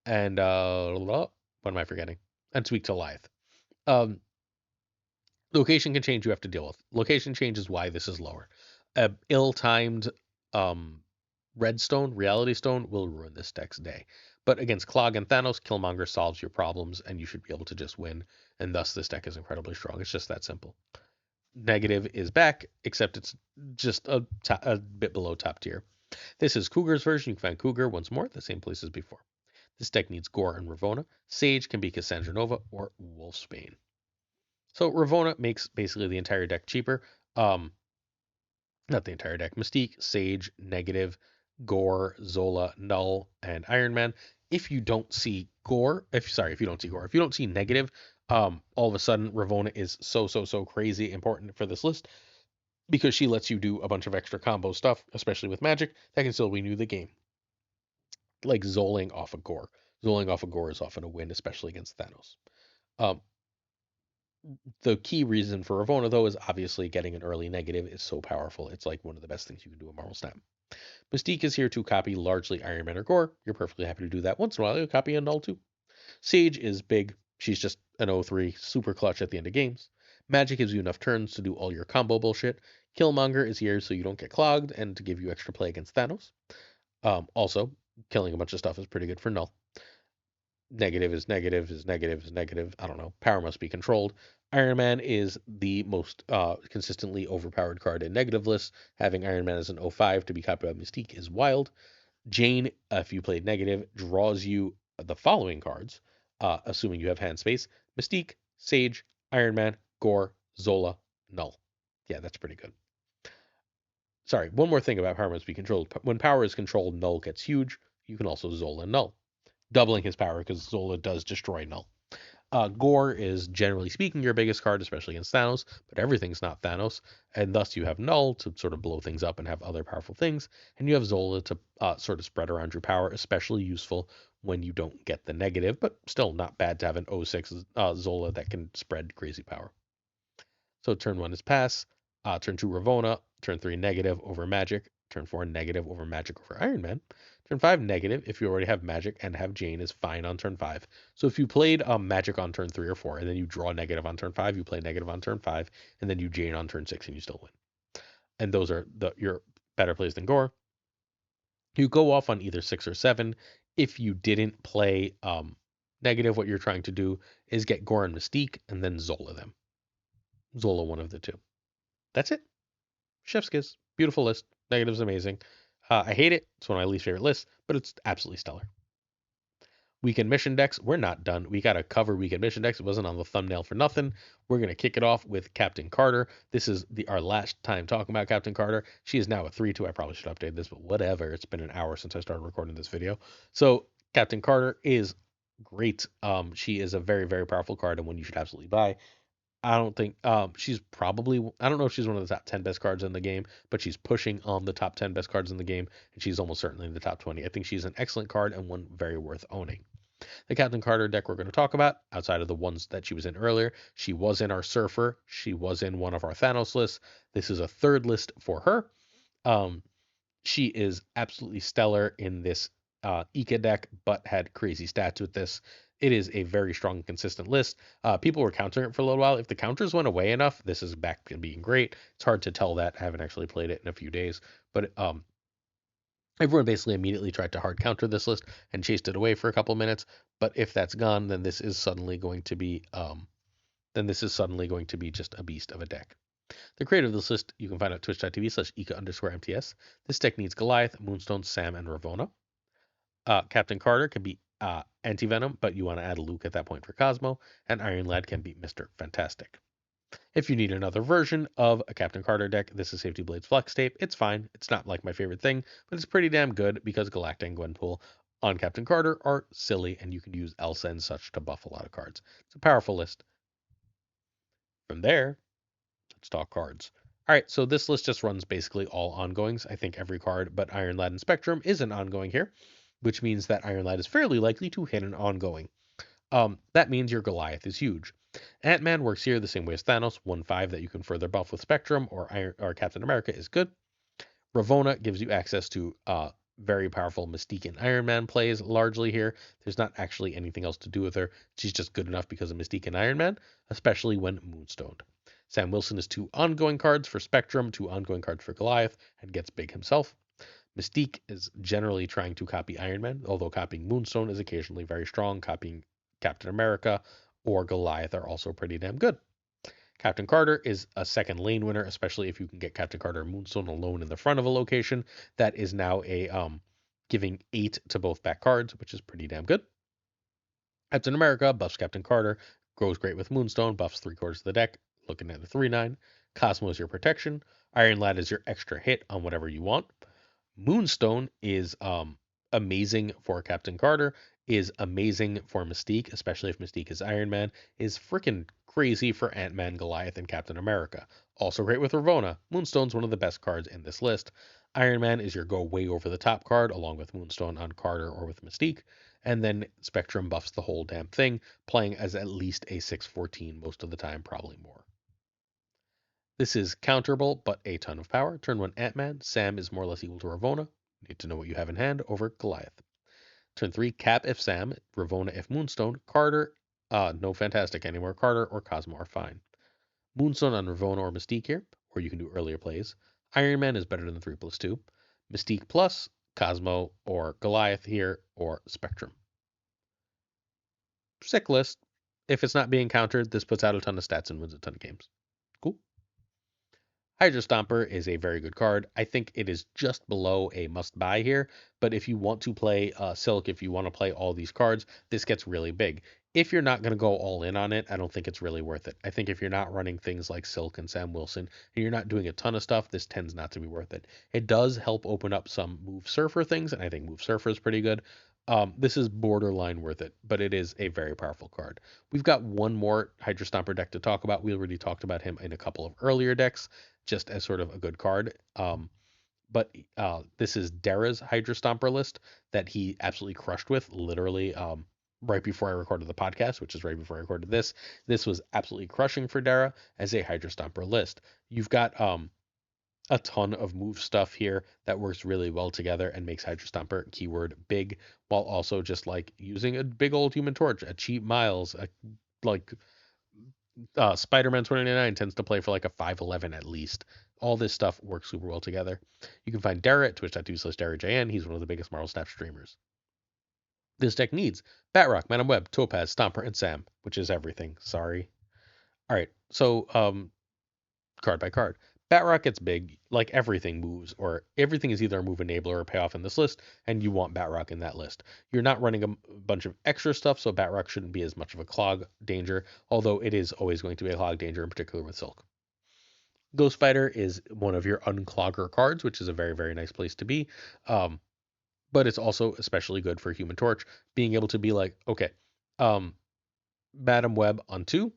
and what am I forgetting? And it's weak to Lithe. Location can change, you have to deal with. Location change is why this is lower. Ill-timed Redstone, Reality Stone will ruin this deck's day. But against Clog and Thanos, Killmonger solves your problems, and you should be able to just win. And thus, this deck is incredibly strong. It's just that simple. Negative is back, except it's just a bit below top tier. This is Cougar's version. You can find Cougar once more at the same place as before. This deck needs Gore and Ravonna. Sage can be Cassandra Nova or Wolfsbane. So Ravonna makes basically the entire deck cheaper. Not the entire deck. Mystique, Sage, Negative, Gore, Zola, Null, and Iron Man. If you don't see Gore, if you don't see Gore, if you don't see Negative, all of a sudden Ravonna is so crazy important for this list because she lets you do a bunch of extra combo stuff, especially with magic, that can still win you the game. Like Zoling off of Gore. Zoling off of Gore is often a win, especially against Thanos. The key reason for Ravonna, though, is obviously getting an early negative is so powerful. It's like one of the best things you can do in Marvel Snap. Mystique is here to copy largely Iron Man or Gore. You're perfectly happy to do that once in a while. You'll copy a Null too. Sage is big. She's just an 0-3, super clutch at the end of games. Magic gives you enough turns to do all your combo bullshit. Killmonger is here so you don't get clogged and to give you extra play against Thanos. Also, killing a bunch of stuff is pretty good for Null. Negative is negative is negative is negative. I don't know. Power must be controlled. Iron Man is the most consistently overpowered card in negative lists. Having Iron Man as an 05 to be copied by Mystique is wild. Jane, if you played negative, draws you the following cards, assuming you have hand space: Mystique, Sage, Iron Man, Gore, Zola, Null. Yeah, that's pretty good. Sorry, one more thing about power must be controlled. When power is controlled, Null gets huge. You can also Zola Null, doubling his power because Zola does destroy Null. Gore is, generally speaking, your biggest card, especially against Thanos, but everything's not Thanos, and thus you have Null to sort of blow things up and have other powerful things, and you have Zola to sort of spread around your power, especially useful when you don't get the negative, but still not bad to have an 06 Zola that can spread crazy power. So turn 1 is pass, turn 2 Ravonna, turn 3 negative over magic, turn 4 negative over magic over Iron Man, turn 5 negative if you already have magic and have Jane is fine on turn 5. So if you played magic on turn 3 or 4 and then you draw negative on turn 5, you play negative on turn 5, and then you Jane on turn 6 and you still win. And those are your better plays than Gore. You go off on either 6 or 7. If you didn't play negative, what you're trying to do is get Gore and Mystique and then Zola them. Zola one of the two. That's it. Chef's kiss. Beautiful list. Negative's amazing. I hate it. It's one of my least favorite lists, but it's absolutely stellar. Weekend mission decks. We're not done. We got to cover weekend mission decks. It wasn't on the thumbnail for nothing. We're going to kick it off with Captain Carter. This is our last time talking about Captain Carter. She is now a 3-2. I probably should update this, but whatever. It's been an hour since I started recording this video. So Captain Carter is great. She is a very, very powerful card and one you should absolutely buy. I don't think she's probably, I don't know if she's one of the top 10 best cards in the game, but she's pushing on the top 10 best cards in the game, and she's almost certainly in the top 20. I think she's an excellent card and one very worth owning. The Captain Carter deck we're going to talk about, outside of the ones that she was in earlier, she was in our Surfer, she was in one of our Thanos lists. This is a third list for her. Um, she is absolutely stellar in this Ika deck, but had crazy stats with this. It is a very strong, consistent list. People were countering it for a little while. If the counters went away enough, this is back to being great. It's hard to tell that. I haven't actually played it in a few days, but everyone basically immediately tried to hard counter this list and chased it away for a couple minutes. But if that's gone, then this is suddenly going to be just a beast of a deck. The creator of this list you can find at twitch.tv/Ika_MTS. This deck needs Goliath, Moonstone, Sam, and Ravonna. Captain Carter can be Anti-Venom, but you want to add Luke at that point for Cosmo, and Iron Lad can be Mr. Fantastic. If you need another version of a Captain Carter deck, this is Safety Blade's Flex Tape. It's fine. It's not like my favorite thing, but it's pretty damn good because Galacta and Gwenpool on Captain Carter are silly, and you can use Elsa and such to buff a lot of cards. It's a powerful list. From there, let's talk cards. All right, so this list just runs basically all ongoings. I think every card but Iron Lad and Spectrum is an ongoing here, which means that Iron Lad is fairly likely to hit an ongoing. That means your Goliath is huge. Ant-Man works here the same way as Thanos, 1/5 that you can further buff with Spectrum or Captain America is good. Ravonna gives you access to very powerful Mystique and Iron Man plays largely here. There's not actually anything else to do with her. She's just good enough because of Mystique and Iron Man, especially when Moonstoned. Sam Wilson is 2 ongoing cards for Spectrum, 2 ongoing cards for Goliath, and gets big himself. Mystique is generally trying to copy Iron Man, although copying Moonstone is occasionally very strong. Copying Captain America or Goliath are also pretty damn good. Captain Carter is a second lane winner, especially if you can get Captain Carter and Moonstone alone in the front of a location. That is now a giving 8 to both back cards, which is pretty damn good. Captain America buffs Captain Carter, goes great with Moonstone, buffs 3/4 of the deck, looking at a 3/9. Cosmo is your protection. Iron Lad is your extra hit on whatever you want. Moonstone is amazing for Captain Carter, is amazing for Mystique, especially if Mystique is Iron Man, is freaking crazy for Ant-Man, Goliath, and Captain America. Also great with Ravonna. Moonstone's one of the best cards in this list. Iron Man is your go way over the top card, along with Moonstone on Carter or with Mystique. And then Spectrum buffs the whole damn thing, playing as at least a 6/14 most of the time, probably more. This is counterable, but a ton of power. Turn 1 Ant-Man. Sam is more or less equal to Ravonna. Need to know what you have in hand over Goliath. Turn 3 Cap if Sam, Ravonna if Moonstone, Carter, no Fantastic anymore. Carter or Cosmo are fine. Moonstone on Ravonna or Mystique here, or you can do earlier plays. Iron Man is better than 3/2. Mystique plus Cosmo or Goliath here, or Spectrum. Sick list. If it's not being countered, this puts out a ton of stats and wins a ton of games. Cool. Hydra Stomper is a very good card. I think it is just below a must buy here, but if you want to play Silk, if you want to play all these cards, this gets really big. If you're not going to go all in on it, I don't think it's really worth it. I think if you're not running things like Silk and Sam Wilson, and you're not doing a ton of stuff, this tends not to be worth it. It does help open up some Move Surfer things, and I think Move Surfer is pretty good. This is borderline worth it, but it is a very powerful card. We've got one more Hydra Stomper deck to talk about. We already talked about him in a couple of earlier decks, just as sort of a good card. But this is Dara's Hydra Stomper list that he absolutely crushed with, literally right before I recorded the podcast, which is right before I recorded this. This was absolutely crushing for Dara as a Hydra Stomper list. You've got a ton of move stuff here that works really well together and makes Hydra Stomper keyword big, while also just like using a big old Human Torch, a cheap Miles, like Spider-Man 2099 tends to play for like a 5/11 at least. All this stuff works super well together. You can find Dara at twitch.tv/DaraJN. He's one of the biggest Marvel Snap streamers. This deck needs Batrock, Madam Web, Topaz, Stomper, and Sam, which is everything. Sorry. All right, so card by card. Batrock gets big, like everything moves, or everything is either a move enabler or payoff in this list, and you want Batrock in that list. You're not running a bunch of extra stuff, so Batrock shouldn't be as much of a clog danger, although it is always going to be a clog danger, in particular with Silk. Ghost Fighter is one of your unclogger cards, which is a very, very nice place to be. But it's also especially good for Human Torch, being able to be like, okay, Madam Web on 2,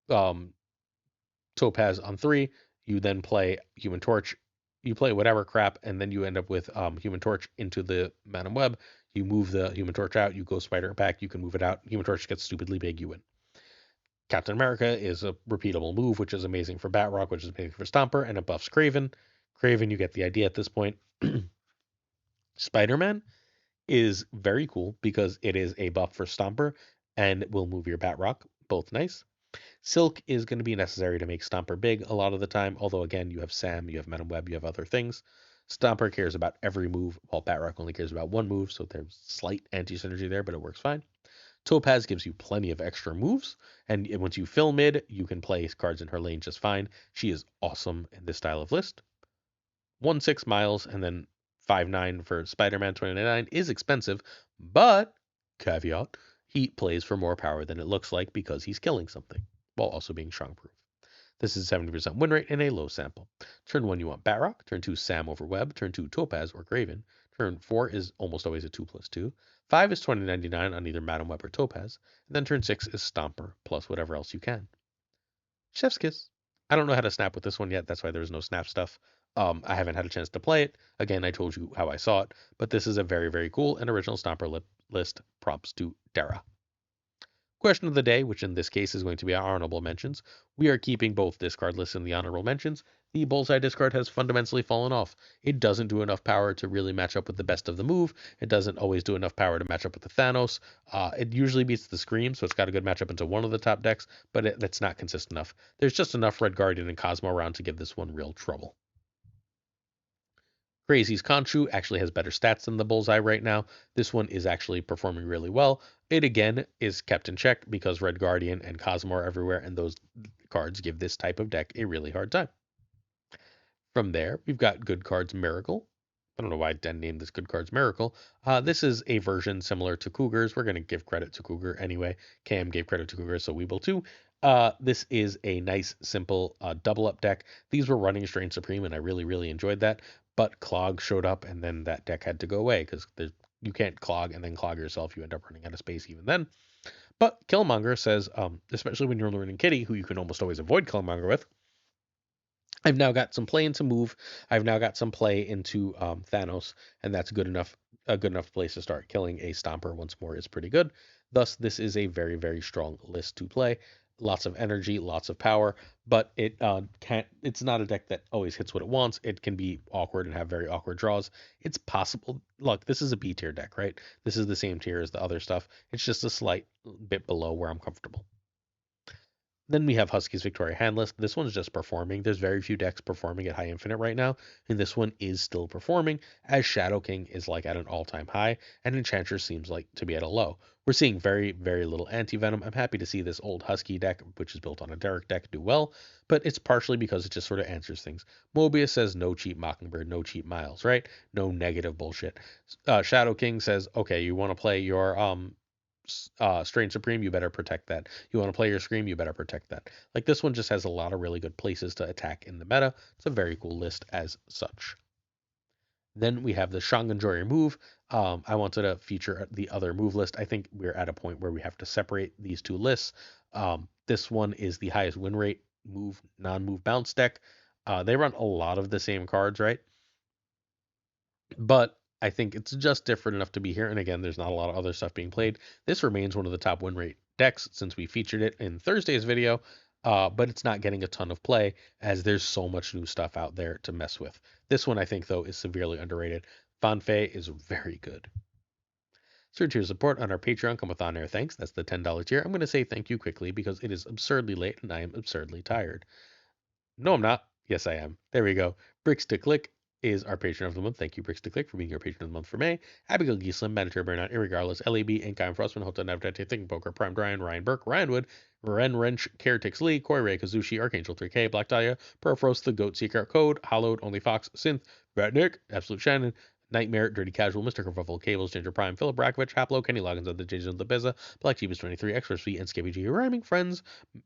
Topaz on 3. You then play Human Torch. You play whatever crap, and then you end up with Human Torch into the Madam Web. You move the Human Torch out. You go Spider back. You can move it out. Human Torch gets stupidly big. You win. Captain America is a repeatable move, which is amazing for Batrock, which is amazing for Stomper, and it buffs Craven. Craven, you get the idea at this point. Spider-Man is very cool because it is a buff for Stomper and will move your Batrock. Both nice. Silk is going to be necessary to make Stomper big a lot of the time, although again, you have Sam, you have Madam Web, you have other things. Stomper cares about every move, while Batrock only cares about one move, so there's slight anti-synergy there, but it works fine. Topaz gives you plenty of extra moves, and once you fill mid, you can play cards in her lane just fine. She is awesome in this style of list. 1-6 Miles, and then 5-9 for Spider-Man 2099 is expensive, but, caveat, he plays for more power than it looks like because he's killing something, while also being strong proof. This is 70% win rate and a low sample. Turn 1 you want Batrock, turn 2 Sam over Web, turn 2 Topaz or Graven, turn 4 is almost always a 2+2, 5 is 2099 on either Madam Web or Topaz, and then turn 6 is Stomper, plus whatever else you can. Chef's Kiss. I don't know how to snap with this one yet, that's why there's no snap stuff. I haven't had a chance to play it. Again, I told you how I saw it, but this is a very, very cool and original Stomper list. Props to Dara. Question of the day, which in this case is going to be our honorable mentions. We are keeping both discard lists and the honorable mentions. The Bullseye discard has fundamentally fallen off. It doesn't do enough power to really match up with the best of the move. It doesn't always do enough power to match up with the Thanos. It usually beats the Scream, so it's got a good matchup into one of the top decks, but that's not consistent enough. There's just enough Red Guardian and Cosmo around to give this one real trouble. Crazy's Khonshu actually has better stats than the Bullseye right now. This one is actually performing really well. It again is kept in check because Red Guardian and Cosmo are everywhere, and those cards give this type of deck a really hard time. From there, we've got Good Cards Miracle. I don't know why Den named this Good Cards Miracle. This is a version similar to Cougars. We're going to give credit to Cougar anyway. Cam gave credit to Cougar, so we will too. This is a nice, simple double up deck. These were running Strange Supreme, and I really, really enjoyed that. But Clog showed up, and then that deck had to go away because you can't Clog and then Clog yourself. You end up running out of space even then. But Killmonger says, especially when you're learning Kitty, who you can almost always avoid Killmonger with, I've now got some play into move. I've now got some play into Thanos, and that's good enough. A good enough place to start. Killing a Stomper once more is pretty good. Thus, this is a very, very strong list to play. Lots of energy, lots of power, but it can't. It's not a deck that always hits what it wants. It can be awkward and have very awkward draws. It's possible. Look, this is a B tier deck, right? This is the same tier as the other stuff. It's just a slight bit below where I'm comfortable. Then we have Husky's Victoria Handless. This one's just performing. There's very few decks performing at high infinite right now, and this one is still performing, as Shadow King is like at an all-time high, and Enchantress seems like to be at a low. We're seeing very, very little anti-venom. I'm happy to see this old Husky deck, which is built on a Derek deck, do well, but it's partially because it just sort of answers things. Mobius says no cheap Mockingbird, no cheap Miles, right? No negative bullshit. Shadow King says, okay, you want to play your Strange Supreme, you better protect that. You want to play your Scream, you better protect that. Like this one just has a lot of really good places to attack in the meta. It's a very cool list as such. Then we have the Shanganjori move. I wanted to feature the other move list. I think we're at a point where we have to separate these two lists. This one is the highest win rate move, non-move bounce deck. They run a lot of the same cards, right? But I think it's just different enough to be here. And again, there's not a lot of other stuff being played. This remains one of the top win rate decks since we featured it in Thursday's video, but it's not getting a ton of play as there's so much new stuff out there to mess with. This one, I think, though, is severely underrated. Fanfei is very good. Third tier support on our Patreon come with on-air thanks. That's the $10 tier. I'm going to say thank you quickly because it is absurdly late and I am absurdly tired. No, I'm not. Yes, I am. There we go. Bricks to Click is our patron of the month. Thank you, Bricks to Click, for being our patron of the month for May. Abigail Gieslam, Mandatory Burnout, Irregardless, LAB, Inkime Frostman, Hotel Navigate, Thinking Poker, Prime Ryan, Ryan Burke, Ryan Wood, Ren Wrench, Caretix Lee, Corey Ray, Kazushi, Archangel 3K, Black Dahlia, Perfrost, The Goat Seeker, Code, Hollowed, Only Fox, Synth, Rat Nick, Absolute Shannon, Nightmare, Dirty Casual, Mr. Kerfuffle, Cables, Ginger Prime, Philip Brakovich, Haplo, Kenny Loggins of the Jason of the Beza, Black Jeebus 23, Express V, and Scabby G, Rhyming Friends,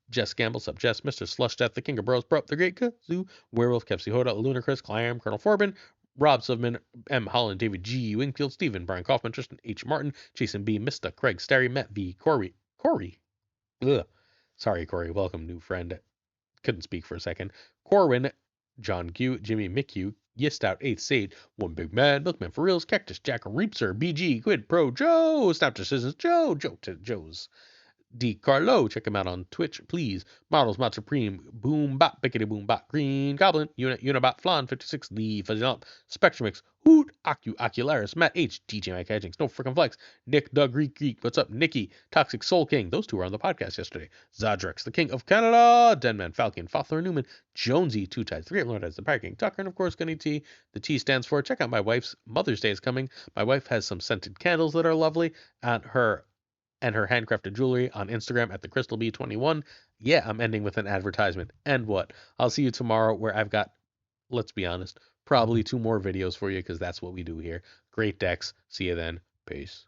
Jess Gamble, Sub Jess, Mr. Slush Death, The King of Bros, Bro, The Great Kazoo, Werewolf, Kepsi Hoda, Lunacris, Clam, Colonel Forbin, Rob Silverman, M. Holland, David G. Wingfield, Stephen, Brian Kaufman, Tristan H. Martin, Jason B. Mista, Craig, Starry, Matt V. Corey, Sorry, Corey. Welcome, new friend. Couldn't speak for a second. Corwin, John Q, Jimmy McHugh, Yistout, 8th Sage, One Big Man, Milkman for Reals, Cactus Jack, Reapser, BG, Quid Pro, Joe, Snap Decisions, Joe's. D. Carlo, check him out on Twitch, please. Models, Mod Supreme, Boom Bot, Bickety Boom Bot, Green Goblin, Unibot, Flan, 56, Lee, Fuzzy Lump, Spectrumix, Hoot, Ocularis, Matt H, DJ Mike Hijinks, No Frickin' Flex, Nick, Doug, Greek, what's up, Nikki, Toxic Soul King, those two were on the podcast yesterday, Zadrex, the King of Canada, Denman, Falcon, Fothler Newman, Jonesy, Two Tides, Three Lord as the Pirate King, Tucker, and of course, Gunny T. The T stands for, check out my wife's Mother's Day is coming. My wife has some scented candles that are lovely, and her handcrafted jewelry on Instagram at the Crystal B21. Yeah, I'm ending with an advertisement. And what? I'll see you tomorrow where I've got, let's be honest, probably 2 more videos for you because that's what we do here. Great decks. See you then. Peace.